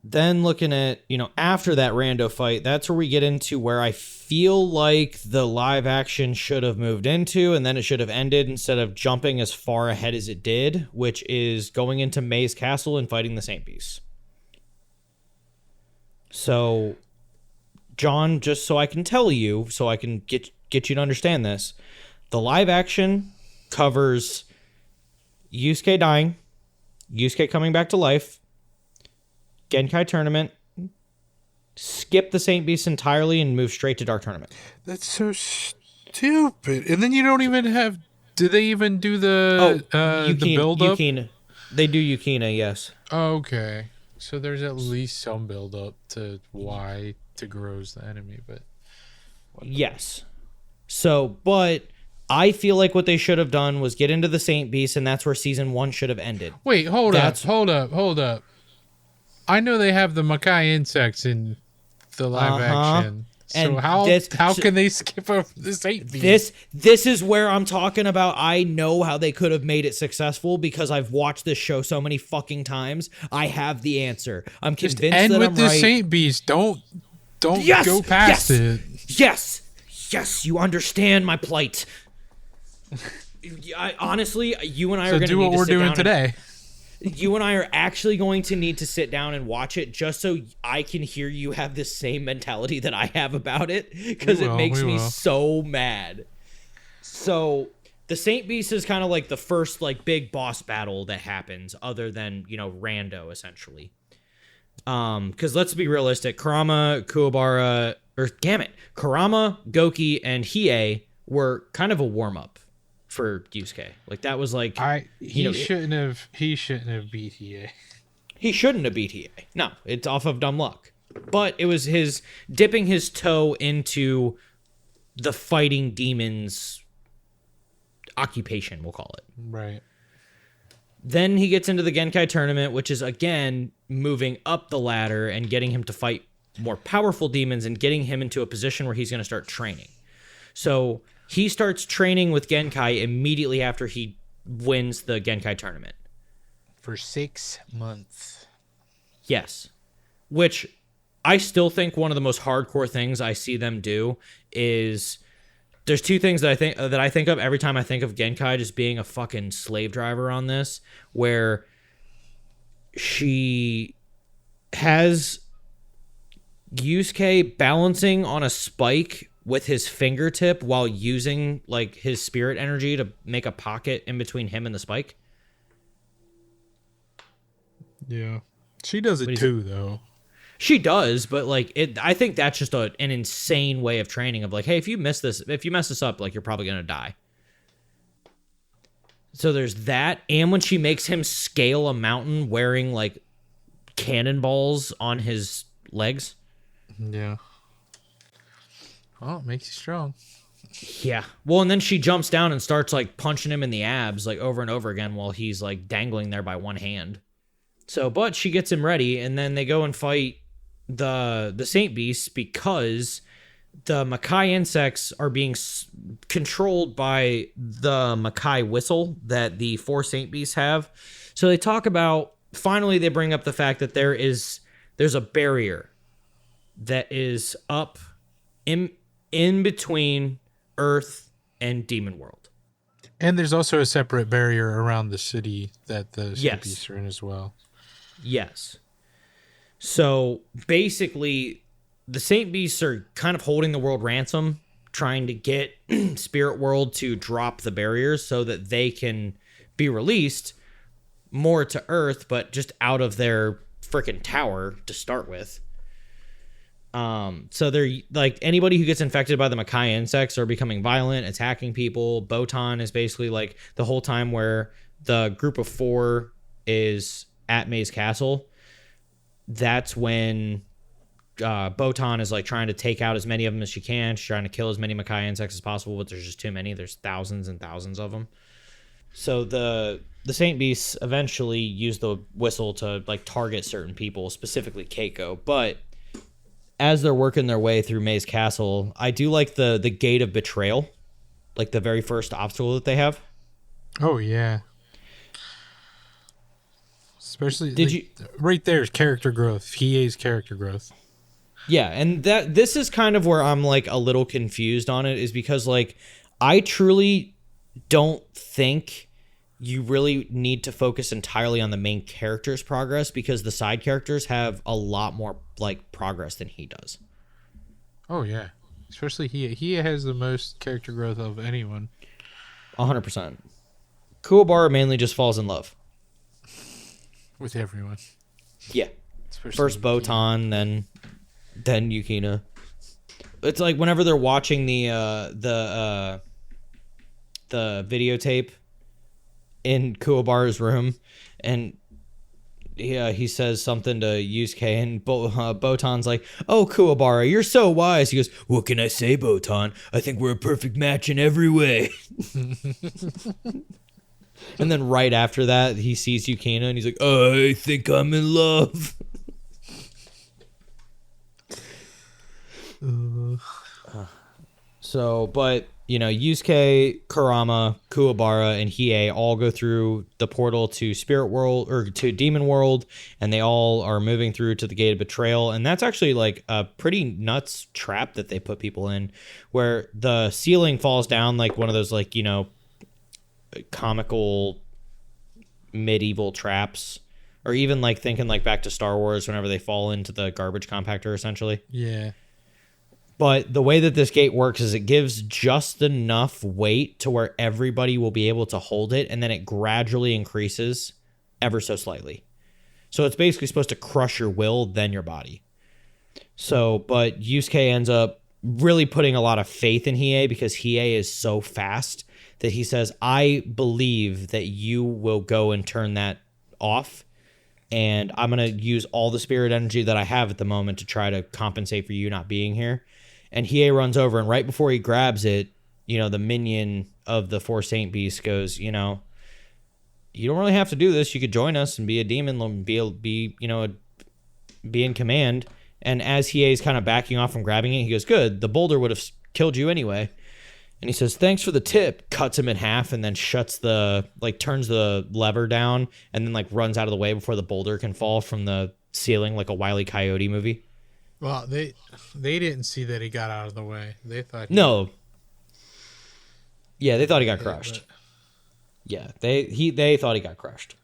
Then looking at, after that rando fight, that's where we get into where I feel like the live action should have moved into, and then it should have ended instead of jumping as far ahead as it did, which is going into May's castle and fighting the Saint Beast. So, John, just so I can tell you, so I can get you to understand this, the live action covers Yusuke dying, Yusuke coming back to life, Genkai Tournament, skip the Saint Beast entirely and move straight to Dark Tournament. That's so stupid. And then you don't even have... Do they even do the build-up? They do Yukina, yes. Oh, okay. So there's at least some build-up to why Togoro's the enemy, but... Yes. So, but I feel like what they should have done was get into the Saint Beast, and that's where Season 1 should have ended. Wait, hold up. I know they have the Makai insects in the live action. So and how can they skip over the Saint Beast? This is where I'm talking about. I know how they could have made it successful because I've watched this show so many fucking times. I have the answer. I'm convinced that I'm right. End with the Saint Beast. Don't go past it. Yes, you understand my plight. Honestly, you and I are going to do what we're doing today. You and I are actually going to need to sit down and watch it just so I can hear you have the same mentality that I have about it, because it makes me so mad. So the Saint Beast is kind of like the first like big boss battle that happens other than, rando essentially. Because let's be realistic, Kurama, Goki, and Hiei were kind of a warm-up for Yusuke. Like that was like he shouldn't have beat Hiei. He shouldn't have beat Hiei. No, it's off of dumb luck. But it was his dipping his toe into the fighting demons occupation, we'll call it. Right. Then he gets into the Genkai tournament, which is again moving up the ladder and getting him to fight more powerful demons and getting him into a position where he's going to start training. So he starts training with Genkai immediately after he wins the Genkai tournament. For 6 months. Yes. Which I still think one of the most hardcore things I see them do is there's two things that I think of every time I think of Genkai just being a fucking slave driver on this, where she has Yusuke balancing on a spike with his fingertip while using like his spirit energy to make a pocket in between him and the spike. Yeah. She does it too, though. She does, but like I think that's just an insane way of training of like, hey, if you mess this up, like you're probably gonna die. So there's that, and when she makes him scale a mountain wearing like cannonballs on his legs. Yeah. Well, it makes you strong. Yeah. Well, and then she jumps down and starts like punching him in the abs like over and over again while he's like dangling there by one hand. So, but she gets him ready, and then they go and fight the Saint Beasts because the Makai insects are being controlled by the Makai whistle that the 4 Saint Beasts have. So they talk about, finally they bring up the fact that there's a barrier that is up in between Earth and Demon World. And there's also a separate barrier around the city that the Saint Beasts are in as well. Yes. So basically, the Saint Beasts are kind of holding the world ransom, trying to get Spirit World to drop the barriers so that they can be released more to Earth, but just out of their freaking tower to start with. So they're like, anybody who gets infected by the Makai insects are becoming violent, attacking people. Botan is basically like the whole time where the group of 4 is at Maze Castle. That's when Botan is like trying to take out as many of them as she can. She's trying to kill as many Makai insects as possible, but there's just too many. There's thousands and thousands of them. So the Saint Beasts eventually use the whistle to like target certain people, specifically Keiko. But as they're working their way through Maze Castle, I do like the Gate of Betrayal, like the very first obstacle that they have. Oh yeah. Especially right there's character growth. Hiei's character growth. Yeah, and this is kind of where I'm like a little confused on it, is because like I truly don't think you really need to focus entirely on the main character's progress, because the side characters have a lot more like progress than he does. Oh yeah, especially Hiei. Hiei has the most character growth of anyone. 100%. Kuwabara mainly just falls in love with everyone. Yeah. Especially first Botan, then Yukina. It's like whenever they're watching the videotape in Kuwabara's room, and he says something to Yusuke, and Botan's like, "Oh, Kuwabara, you're so wise." He goes, "What can I say, Botan? I think we're a perfect match in every way." And then right after that, he sees Yukina, and he's like, "I think I'm in love." So, but you know, Yusuke, Kurama, Kuwabara, and Hiei all go through the portal to Spirit World, or to Demon World, and they all are moving through to the Gate of Betrayal. And that's actually like a pretty nuts trap that they put people in, where the ceiling falls down like one of those, like, you know, comical medieval traps, or even like thinking like back to Star Wars whenever they fall into the garbage compactor, essentially. Yeah. But the way that this gate works is it gives just enough weight to where everybody will be able to hold it, and then it gradually increases ever so slightly. So it's basically supposed to crush your will, then your body. So, but Yusuke ends up really putting a lot of faith in Hiei, because Hiei is so fast that he says, "I believe that you will go and turn that off, and I'm going to use all the spirit energy that I have at the moment to try to compensate for you not being here." And Hiei runs over, and right before he grabs it, you know, the minion of the 4 Saint Beasts goes, "You know, you don't really have to do this. You could join us and be a demon, and be in command." And as Hiei's kind of backing off from grabbing it, he goes, "Good, the boulder would have killed you anyway." And he says, "Thanks for the tip," cuts him in half, and then turns the lever down, and then like runs out of the way before the boulder can fall from the ceiling, like a Wile E. Coyote movie. Well, they didn't see that he got out of the way. They thought no. Yeah, they thought he got crushed. Yeah, they thought he got crushed.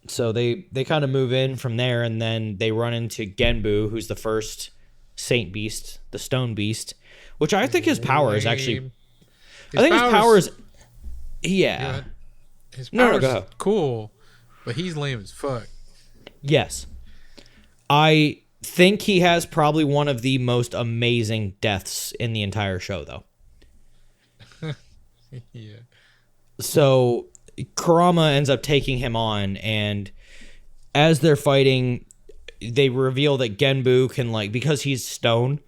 So they kind of move in from there, and then they run into Genbu, who's the first Saint Beast, the Stone Beast, which I think his power is actually... His power is... Yeah. His power is cool, but he's lame as fuck. Yes. I think he has probably one of the most amazing deaths in the entire show, though. Yeah. So Kurama ends up taking him on, and as they're fighting, they reveal that Genbu can, like, because he's stone,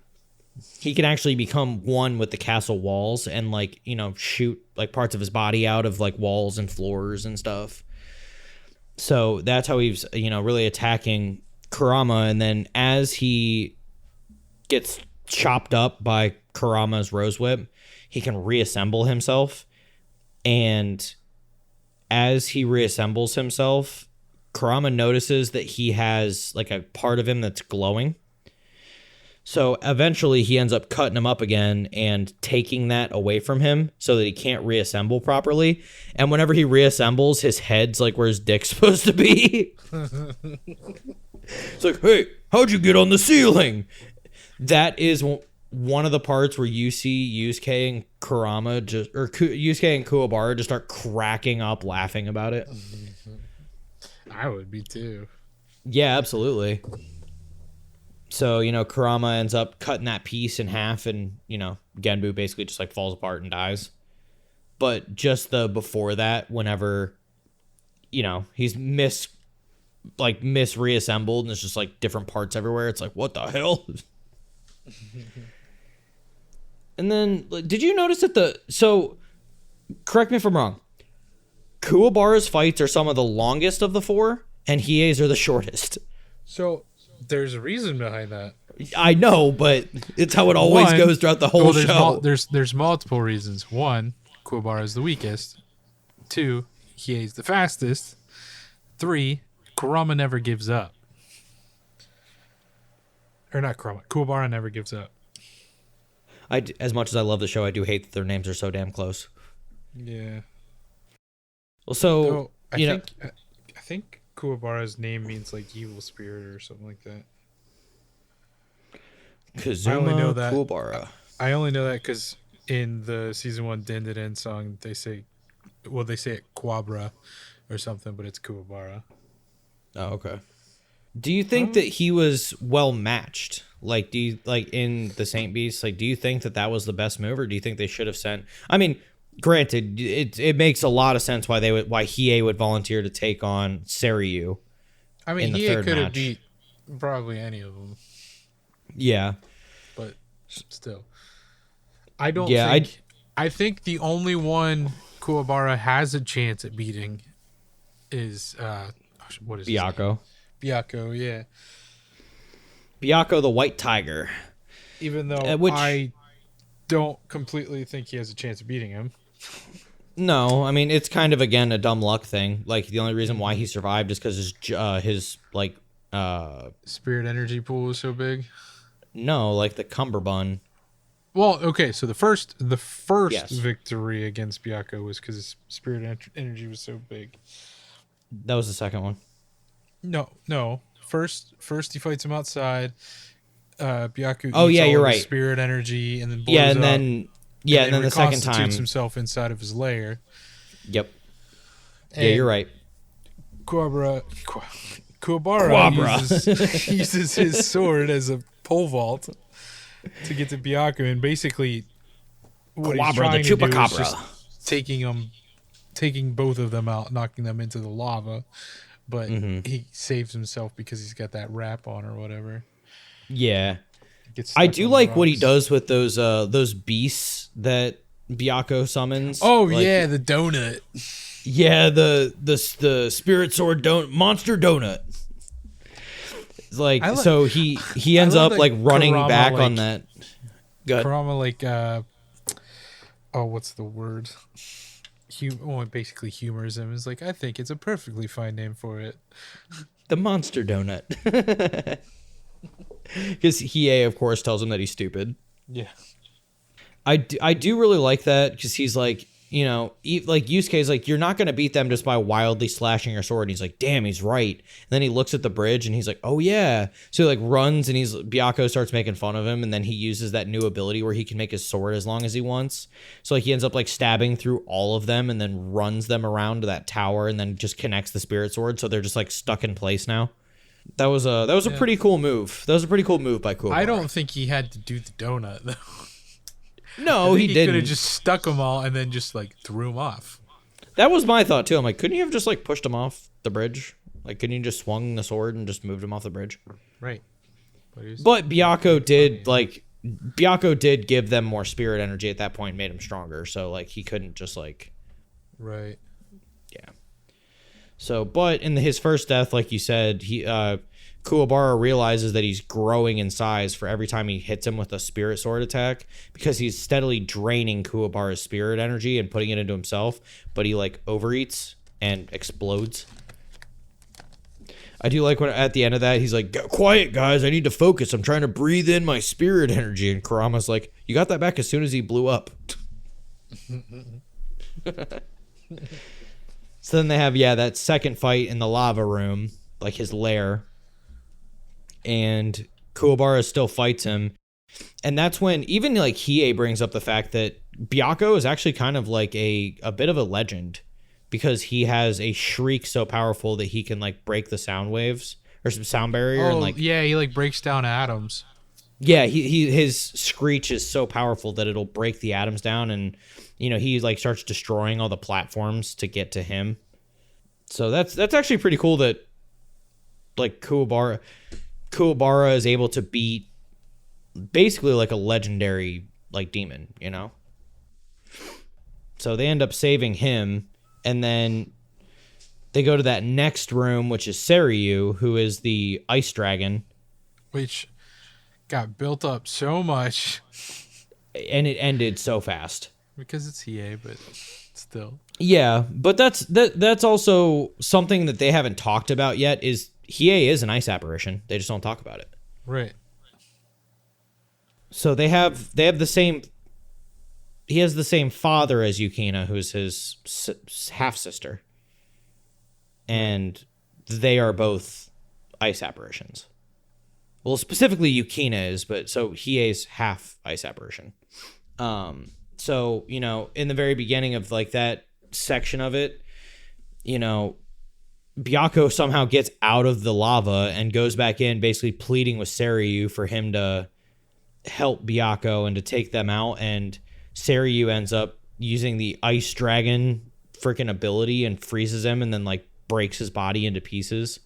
he can actually become one with the castle walls and, like, you know, shoot like parts of his body out of like walls and floors and stuff. So that's how he's, you know, really attacking Kurama. And then as he gets chopped up by Kurama's rose whip, he can reassemble himself. And as he reassembles himself, Kurama notices that he has like a part of him that's glowing. So eventually he ends up cutting him up again and taking that away from him so that he can't reassemble properly. And whenever he reassembles, his head's like where his dick's supposed to be. It's like, "Hey, how'd you get on the ceiling?" That is one of the parts where you see Yusuke and Yusuke and Kuwabara just start cracking up laughing about it. I would be too. Yeah, absolutely. So, Kurama ends up cutting that piece in half, and, Genbu basically just, like, falls apart and dies. But just before that, whenever, he's reassembled, and it's just, like, different parts everywhere, it's like, what the hell? And then, did you notice that so, correct me if I'm wrong, Kuwabara's fights are some of the longest of the four, and Hiei's are the shortest. So, there's a reason behind that. I know, but it's how it always goes throughout the whole show. There's multiple reasons. One, Kuwabara is the weakest. Two, Hiei's the fastest. Three, Kurama never gives up. Or not Kurama. Kuwabara never gives up. As much as I love the show, I do hate that their names are so damn close. Yeah. Well, so I think Kuwabara's name means like evil spirit or something like that. Kazuma I only know that. Kuwabara. I only know that because in the season 1 Den Den Den song, they say it Kuwabara or something, but it's Kuwabara. Oh, okay. Do you think that he was well matched? Like, do you in the Saint Beast? Like, do you think that was the best move, or do you think they should have sent? I mean, granted, it makes a lot of sense why Hiei would volunteer to take on Seiryu. I mean, Hiei could have beat probably any of them. Yeah, but still, I don't. Yeah, I think the only one Kuwabara has a chance at beating is what is Byakuo. Byakuo, yeah. Byakuo the White Tiger. Even though I don't completely think he has a chance of beating him. No, I mean, it's kind of, again, a dumb luck thing. Like, the only reason why he survived is because his spirit energy pool was so big. No, like the Cumberbund. Well, okay, so the first yes. victory against Byakuo was because his spirit energy was so big. That was the second one. No. First he fights him outside. Byakuo eats you're right. His spirit energy, and then blows and up, then the second time himself inside of his lair. Yep. And yeah, you're right. Kuwabara uses his sword as a pole vault to get to Byakuo, and basically what he's trying to do is just taking both of them out, knocking them into the lava. But he saves himself because he's got that wrap on or whatever. Yeah. I do like what he does with those beasts that Byakuo summons. Oh, yeah, the donut. Yeah, the spirit sword monster donut. It's like, so he ends up like running Kurama, back on that. Kurama what's the word? Basically humors him. Is like, I think it's a perfectly fine name for it. The monster donut. Because Hiei, of course, tells him that he's stupid. Yeah. I do really like that, because he's like, like Yusuke's like, you're not going to beat them just by wildly slashing your sword. And he's like, damn, he's right. And then he looks at the bridge and he's like, oh yeah. So he like runs, and Byakuo starts making fun of him. And then he uses that new ability where he can make his sword as long as he wants. So like he ends up like stabbing through all of them and then runs them around to that tower and then just connects the spirit sword. So they're just like stuck in place now. That was a pretty cool move. That was a pretty cool move by Kuwabara. I don't think he had to do the donut though. No, he didn't. Could have just stuck them all and then just like threw them off. That was my thought too. I'm like, couldn't you have just like pushed them off the bridge? Like, couldn't you just swung the sword and just moved him off the bridge? Right. But Byakuo did give them more spirit energy at that point, made him stronger. So like he couldn't just like. Right. Yeah. So, but in his first death, like you said, Kuwabara realizes that he's growing in size for every time he hits him with a spirit sword attack, because he's steadily draining Kuwabara's spirit energy and putting it into himself, but he like overeats and explodes. I do like when at the end of that he's like, quiet guys, I need to focus, I'm trying to breathe in my spirit energy, and Kurama's like, you got that back as soon as he blew up. So then they have that second fight in the lava room, like his lair. And Kuwabara still fights him, And that's when even like Hiei brings up the fact that Byakko is actually kind of like a bit of a legend because he has a shriek so powerful that he can like break the sound waves or some sound barrier. Oh, and like, yeah, he like breaks down atoms. yeah, his screech is so powerful that it'll break the atoms down, and he like starts destroying all the platforms to get to him. So that's actually pretty cool that like Kuwabara is able to beat basically like a legendary like demon, So they end up saving him, and then they go to that next room, which is Seiryu, who is the ice dragon, which got built up so much, and it ended so fast because it's EA, but still. Yeah, but that's also something that they haven't talked about yet. Is Hiei is an ice apparition? They just don't talk about it. Right. So they have the same. He has the same father as Yukina, who's his half sister, and they are both ice apparitions. Well, specifically Yukina is, but so Hiei's half ice apparition. So in the very beginning of like that section of it, Byakko somehow gets out of the lava and goes back in, basically pleading with Seiryu for him to help Byakko and to take them out, and Seiryu ends up using the ice dragon freaking ability and freezes him and then like breaks his body into pieces.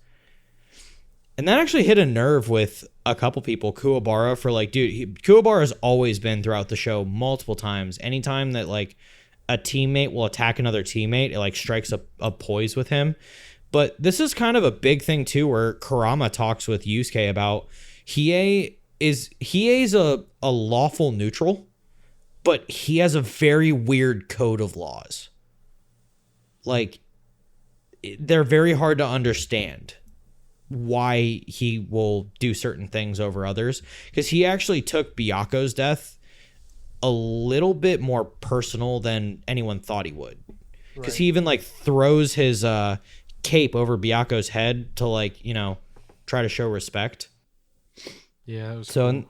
And that actually hit a nerve with a couple people. Kuwabara, for like, dude, Kuwabara has always been throughout the show multiple times. Anytime that like a teammate will attack another teammate, it like strikes a poise with him. But this is kind of a big thing too, where Kurama talks with Yusuke about Hiei's a lawful neutral, but he has a very weird code of laws. Like, they're very hard to understand why he will do certain things over others, because he actually took Byakko's death a little bit more personal than anyone thought he would, because he even like throws his cape over Byakko's head to like try to show respect. Yeah, that was so cool.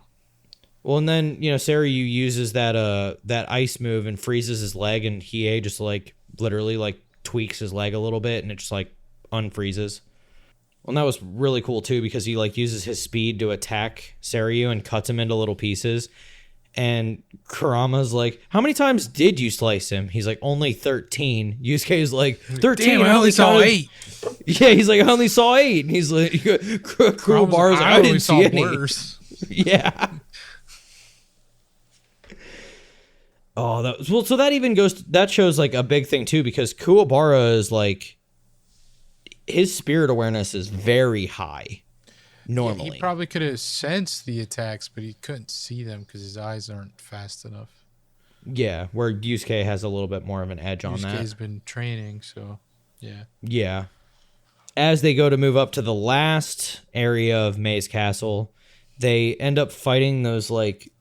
Well, and then Seiryu uses that ice move and freezes his leg, and Hiei just like literally like tweaks his leg a little bit, and it just like unfreezes. Well, and that was really cool too, because he like uses his speed to attack Seiryu and cuts him into little pieces. And Kurama's like, "How many times did you slice him?" He's like, "Only 13." Yusuke's like, 13? Damn, I only saw 8. Yeah, he's like, "I only saw 8." And he's like, Kurama's like, "I didn't see any." Worse. Yeah. Oh, so that even that shows like a big thing too, because Kuwabara is like, his spirit awareness is very high normally. Yeah, he probably could have sensed the attacks, but he couldn't see them because his eyes aren't fast enough. Yeah, where Yusuke has a little bit more of an edge on that. Yusuke's been training, so yeah. Yeah. As they go to move up to the last area of Mei's Castle, they end up fighting those like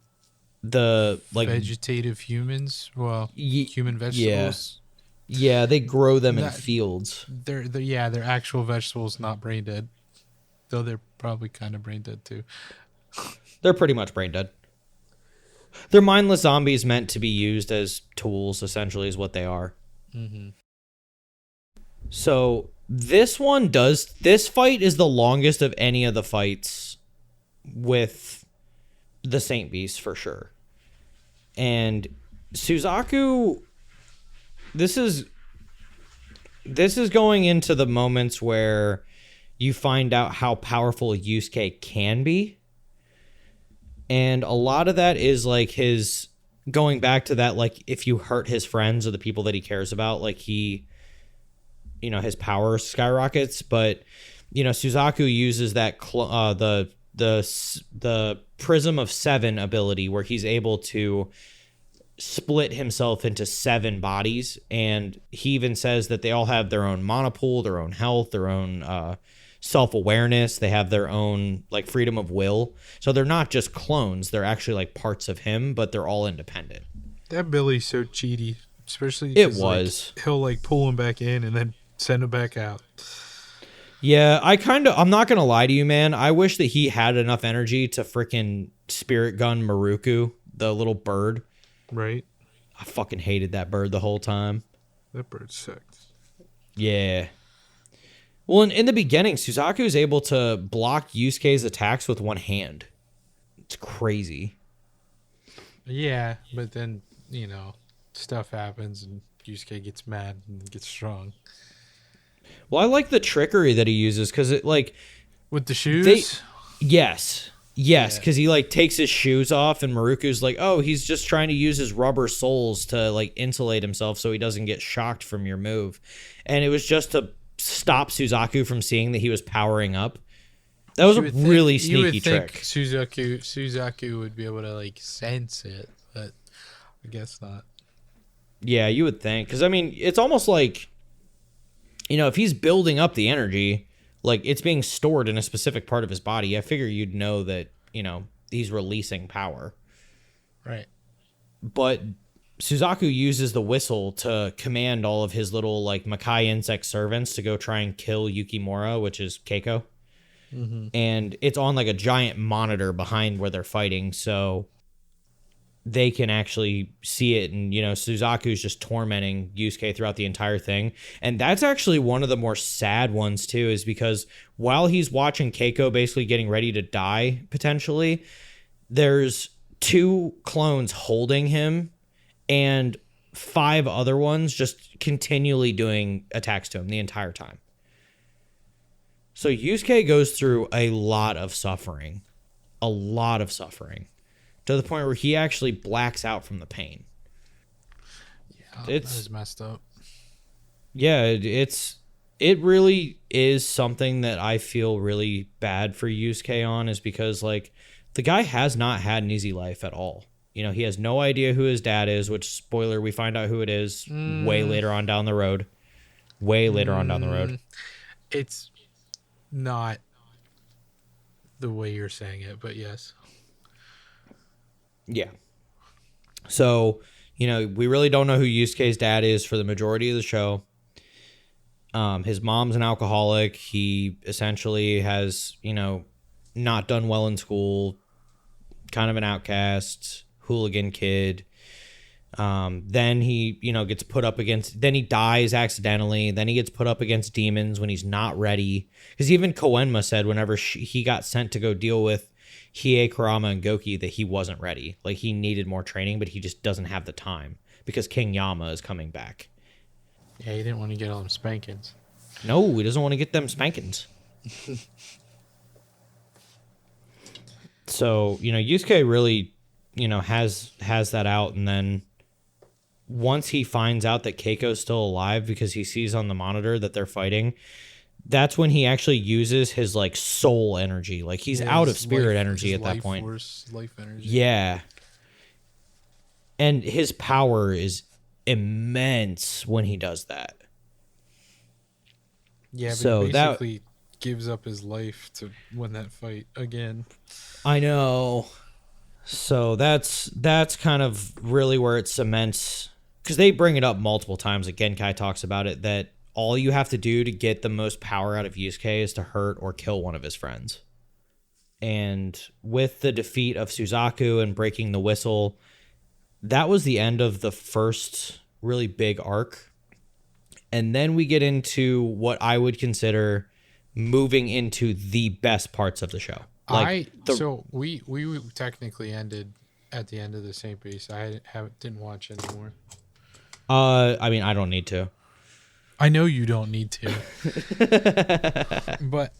the like vegetative humans. Well, human vegetables. Yeah, they grow them in fields. They're actual vegetables, not brain dead. Though they're probably kind of brain dead too. They're pretty much brain dead. They're mindless zombies meant to be used as tools, essentially, is what they are. Mm-hmm. So this fight is the longest of any of the fights with the Saint Beast for sure. And Suzaku, this is going into the moments where you find out how powerful Yusuke can be. And a lot of that is like his going back to that, like if you hurt his friends or the people that he cares about, like he, his power skyrockets. But, Suzaku uses that, the Prism of 7 ability, where he's able to split himself into 7 bodies. And he even says that they all have their own monopool, their own health, their own self-awareness. They have their own like freedom of will. So they're not just clones. They're actually like parts of him, but they're all independent. That Billy's so cheaty, especially it was. Like, he'll like pull him back in and then send him back out. Yeah, I'm not gonna lie to you, man. I wish that he had enough energy to freaking spirit gun Maruku, the little bird. Right. I fucking hated that bird the whole time. That bird sucked. Yeah. Well, in the beginning, Suzaku is able to block Yusuke's attacks with one hand. It's crazy. Yeah, but then, stuff happens and Yusuke gets mad and gets strong. Well, I like the trickery that he uses because it, like... With the shoes? Yes, because he, like, takes his shoes off and Maruku's like, oh, he's just trying to use his rubber soles to, like, insulate himself so he doesn't get shocked from your move. And it was just to stop Suzaku from seeing that he was powering up. That was a really sneaky trick. Suzaku would be able to, like, sense it, but I guess not. Yeah, you would think. Because, I mean, it's almost like, if he's building up the energy, like, it's being stored in a specific part of his body, I figure you'd know that, he's releasing power. Right. But Suzaku uses the whistle to command all of his little, like, Makai insect servants to go try and kill Yukimura, which is Keiko. Mm-hmm. And it's on, like, a giant monitor behind where they're fighting, so they can actually see it. And, Suzaku's just tormenting Yusuke throughout the entire thing. And that's actually one of the more sad ones, too, is because while he's watching Keiko basically getting ready to die, potentially, there's 2 clones holding him and 5 other ones just continually doing attacks to him the entire time. So Yusuke goes through a lot of suffering, to the point where he actually blacks out from the pain. Yeah, that is messed up. Yeah, it really is something that I feel really bad for Yusuke on, is because, like, the guy has not had an easy life at all. He has no idea who his dad is, which, spoiler, we find out who it is way later on down the road. It's not the way you're saying it, but yes. Yeah. So, we really don't know who Yusuke's dad is for the majority of the show. His mom's an alcoholic. He essentially has, not done well in school, kind of an outcast, hooligan kid. Then he, gets put up against, then he dies accidentally. Then he gets put up against demons when he's not ready. Because even Koenma said whenever he got sent to go deal with Hiei, Kurama, and Goki that he wasn't ready. Like, he needed more training, but he just doesn't have the time because King Yama is coming back. Yeah, he didn't want to get all them spankings. No, he doesn't want to get them spankings. So, Yusuke really, has that out. And then once he finds out that Keiko's still alive because he sees on the monitor that they're fighting, that's when he actually uses his, like, soul energy. Like, he's out of spirit energy at that point. Life energy. Yeah. And his power is immense when he does that. Yeah, but so he basically gives up his life to win that fight again. I know. So that's kind of really where it cements, because they bring it up multiple times. Like, Genkai talks about it, that all you have to do to get the most power out of Yusuke is to hurt or kill one of his friends. And with the defeat of Suzaku and breaking the whistle, that was the end of the first really big arc. And then we get into what I would consider moving into the best parts of the show. So we technically ended at the end of the same piece. I didn't watch anymore. I mean, I don't need to. I know you don't need to. but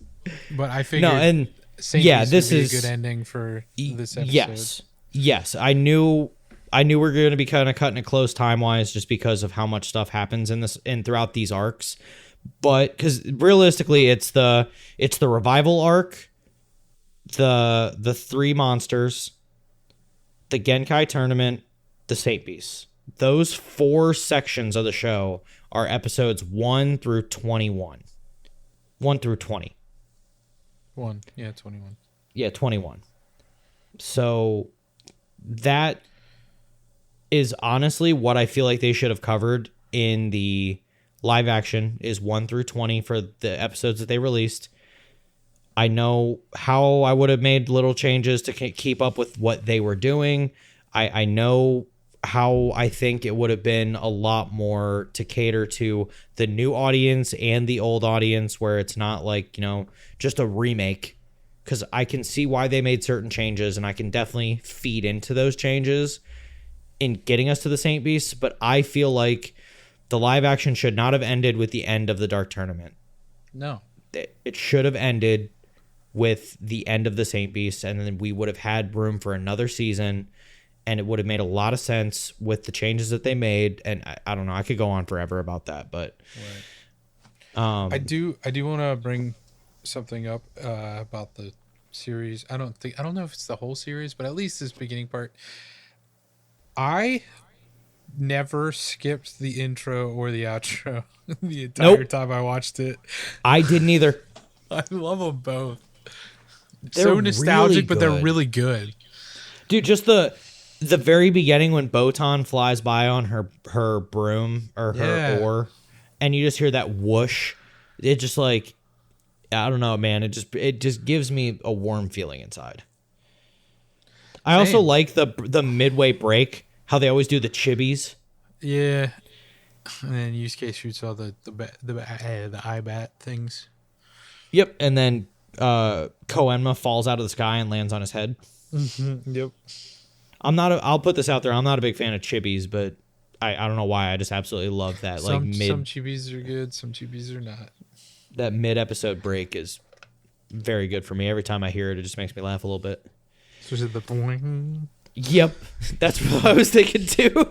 I figured this is a good ending for this episode. Yes. I knew we were going to be kind of cutting it close time-wise just because of how much stuff happens in this and throughout these arcs. But because realistically it's the revival arc, the 3 monsters, the Genkai tournament, the Saint Beast. Those 4 sections of the show are episodes 1 through 21. 1 through 20. 21. Yeah, 21. So that is honestly what I feel like they should have covered in the live action is 1 through 20 for the episodes that they released. I know how I would have made little changes to keep up with what they were doing. I know how I think it would have been a lot more to cater to the new audience and the old audience, where it's not like, just a remake, because I can see why they made certain changes, and I can definitely feed into those changes in getting us to the Saint Beasts. But I feel like the live action should not have ended with the end of the Dark Tournament. No. It should have ended with the end of the Saint Beasts, and then we would have had room for another season, and it would have made a lot of sense with the changes that they made. And I don't know, I could go on forever about that, but right. I do want to bring something up about the series. I don't know if it's the whole series, but at least this beginning part. I never skipped the intro or the outro the entire time I watched it. I didn't either. I love them both. They're so nostalgic, really but they're really good. Dude, just the very beginning when Botan flies by on her broom or her oar, and you just hear that whoosh. It just like, I don't know, man. It just gives me a warm feeling inside. I also like the midway break, how they always do the chibis. Yeah, and then Yusuke shoots all the eye bat things. Yep, and then Koenma falls out of the sky and lands on his head. Mm-hmm. Yep. I'll put this out there. I'm not a big fan of chibis, but I don't know why. I just absolutely love that. Some chibis are good, some chibis are not. That mid-episode break is very good for me. Every time I hear it, it just makes me laugh a little bit. So is it the boing? Yep, that's what I was thinking too.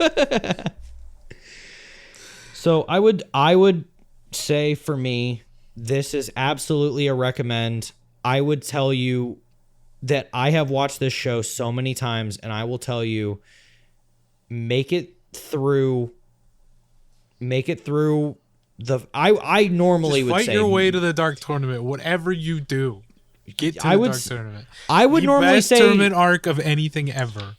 So I would say for me, this is absolutely a recommend. I would tell you that I have watched this show so many times, and I will tell you, make it through the. I normally just would fight say your way to the Dark Tournament. Whatever you do, get to the Dark Tournament. I would normally say best tournament arc of anything ever.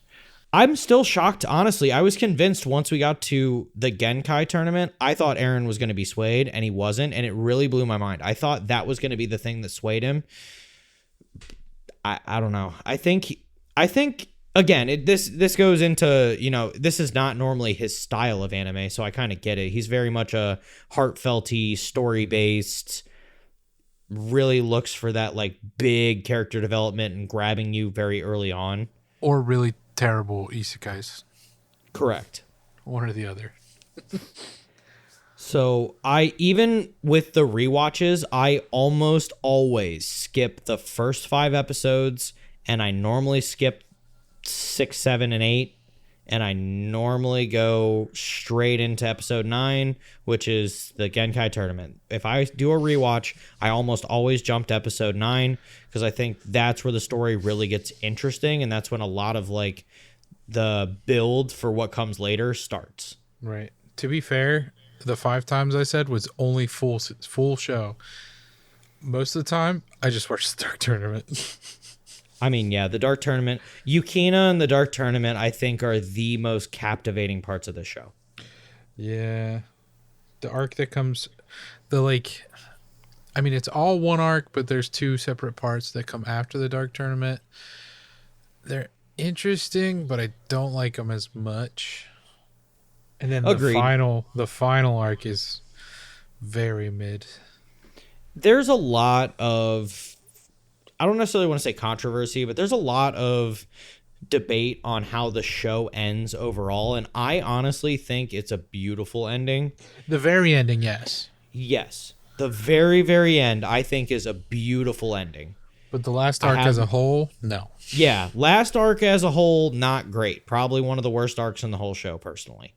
I'm still shocked, honestly. I was convinced once we got to the Genkai tournament, I thought Eren was going to be swayed, and he wasn't, and it really blew my mind. I thought that was going to be the thing that swayed him. I don't know. I think again, this goes into, this is not normally his style of anime, so I kind of get it. He's very much a heartfelty, story-based, really looks for that like big character development and grabbing you very early on. Or really terrible isekais. Correct. One or the other. So even with the rewatches, I almost always skip the first 5 episodes, and I normally skip 6, 7, and 8, and I normally go straight into episode 9, which is the Genkai tournament. If I do a rewatch, I almost always jump to episode 9, because I think that's where the story really gets interesting, and that's when a lot of like the build for what comes later starts. Right. To be fair, the 5 times I said was only full show. Most of the time, I just watched the Dark Tournament. I mean, yeah, the Dark Tournament, Yukina and the Dark Tournament, I think are the most captivating parts of the show. Yeah. The arc that comes, it's all one arc, but there's 2 separate parts that come after the Dark Tournament. They're interesting, but I don't like them as much. And then the final arc is very mid. There's a lot of, I don't necessarily want to say controversy, but there's a lot of debate on how the show ends overall, and I honestly think it's a beautiful ending. The very ending, yes. Yes. The very, very end, I think, is a beautiful ending. But the last arc as a whole, no. Yeah, last arc as a whole, not great. Probably one of the worst arcs in the whole show, personally.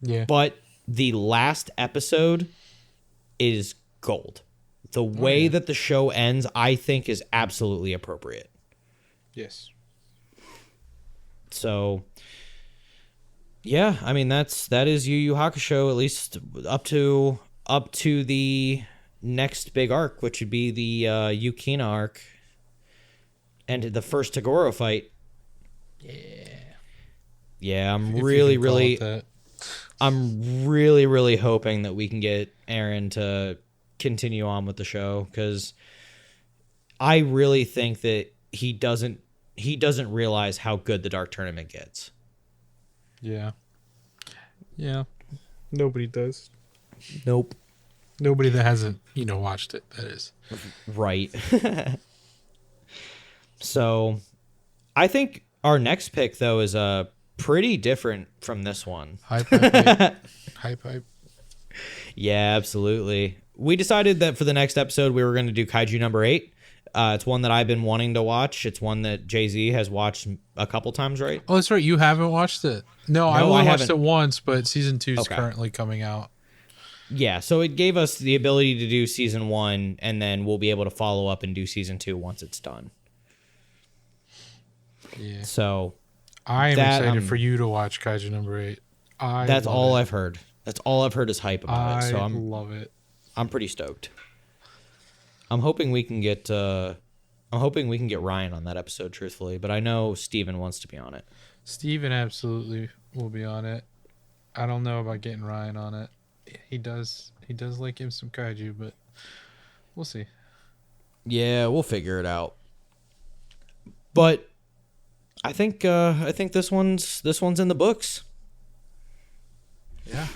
Yeah. But the last episode is gold. The way that the show ends, I think, is absolutely appropriate. Yes. So, yeah, I mean that is Yu Yu Hakusho, at least up to the next big arc, which would be the Yukina arc and the first Tagoro fight. Yeah. Yeah, I'm really I'm really, really hoping that we can get Aaron to continue on with the show, because I really think that he doesn't realize how good the Dark Tournament gets. Yeah. Yeah. Nobody does. Nope. Nobody that hasn't, watched it, that is. Right. So, I think our next pick, though, is pretty different from this one. Hype, hype, hype. Hype, hype. Yeah, absolutely. We decided that for the next episode, we were going to do Kaiju number 8. It's one that I've been wanting to watch. It's one that Jay-Z has watched a couple times, right? Oh, that's right. You haven't watched it. No, I only watched it once, but season 2 is currently coming out. Yeah, so it gave us the ability to do season 1, and then we'll be able to follow up and do season 2 once it's done. Yeah. So I am excited for you to watch Kaiju number 8. That's all I've heard. That's all I've heard is hype about it. So I love it. I'm pretty stoked. I'm hoping we can get Ryan on that episode, truthfully, but I know Steven wants to be on it. Steven absolutely will be on it. I don't know about getting Ryan on it. He does like him some kaiju, but we'll see. Yeah, we'll figure it out. But I think this one's in the books. Yeah.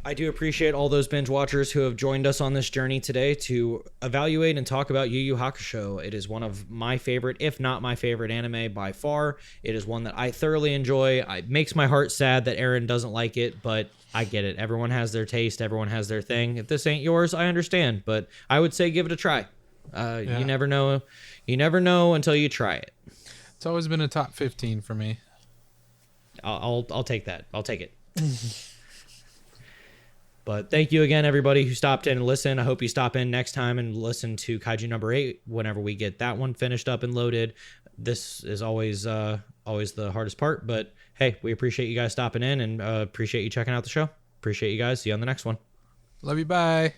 I do appreciate all those binge watchers who have joined us on this journey today to evaluate and talk about Yu Hakusho. It is one of my favorite, if not my favorite anime by far. It is one that I thoroughly enjoy. It makes my heart sad that Aaron doesn't like it, but I get it. Everyone has their taste. Everyone has their thing. If this ain't yours, I understand, but I would say give it a try. You never know. You never know until you try it. It's always been a top 15 for me. I'll take that. I'll take it. But thank you again, everybody who stopped in and listened. I hope you stop in next time and listen to Kaiju number 8 whenever we get that one finished up and loaded. This is always the hardest part, but hey, we appreciate you guys stopping in and appreciate you checking out the show. Appreciate you guys. See you on the next one. Love you. Bye.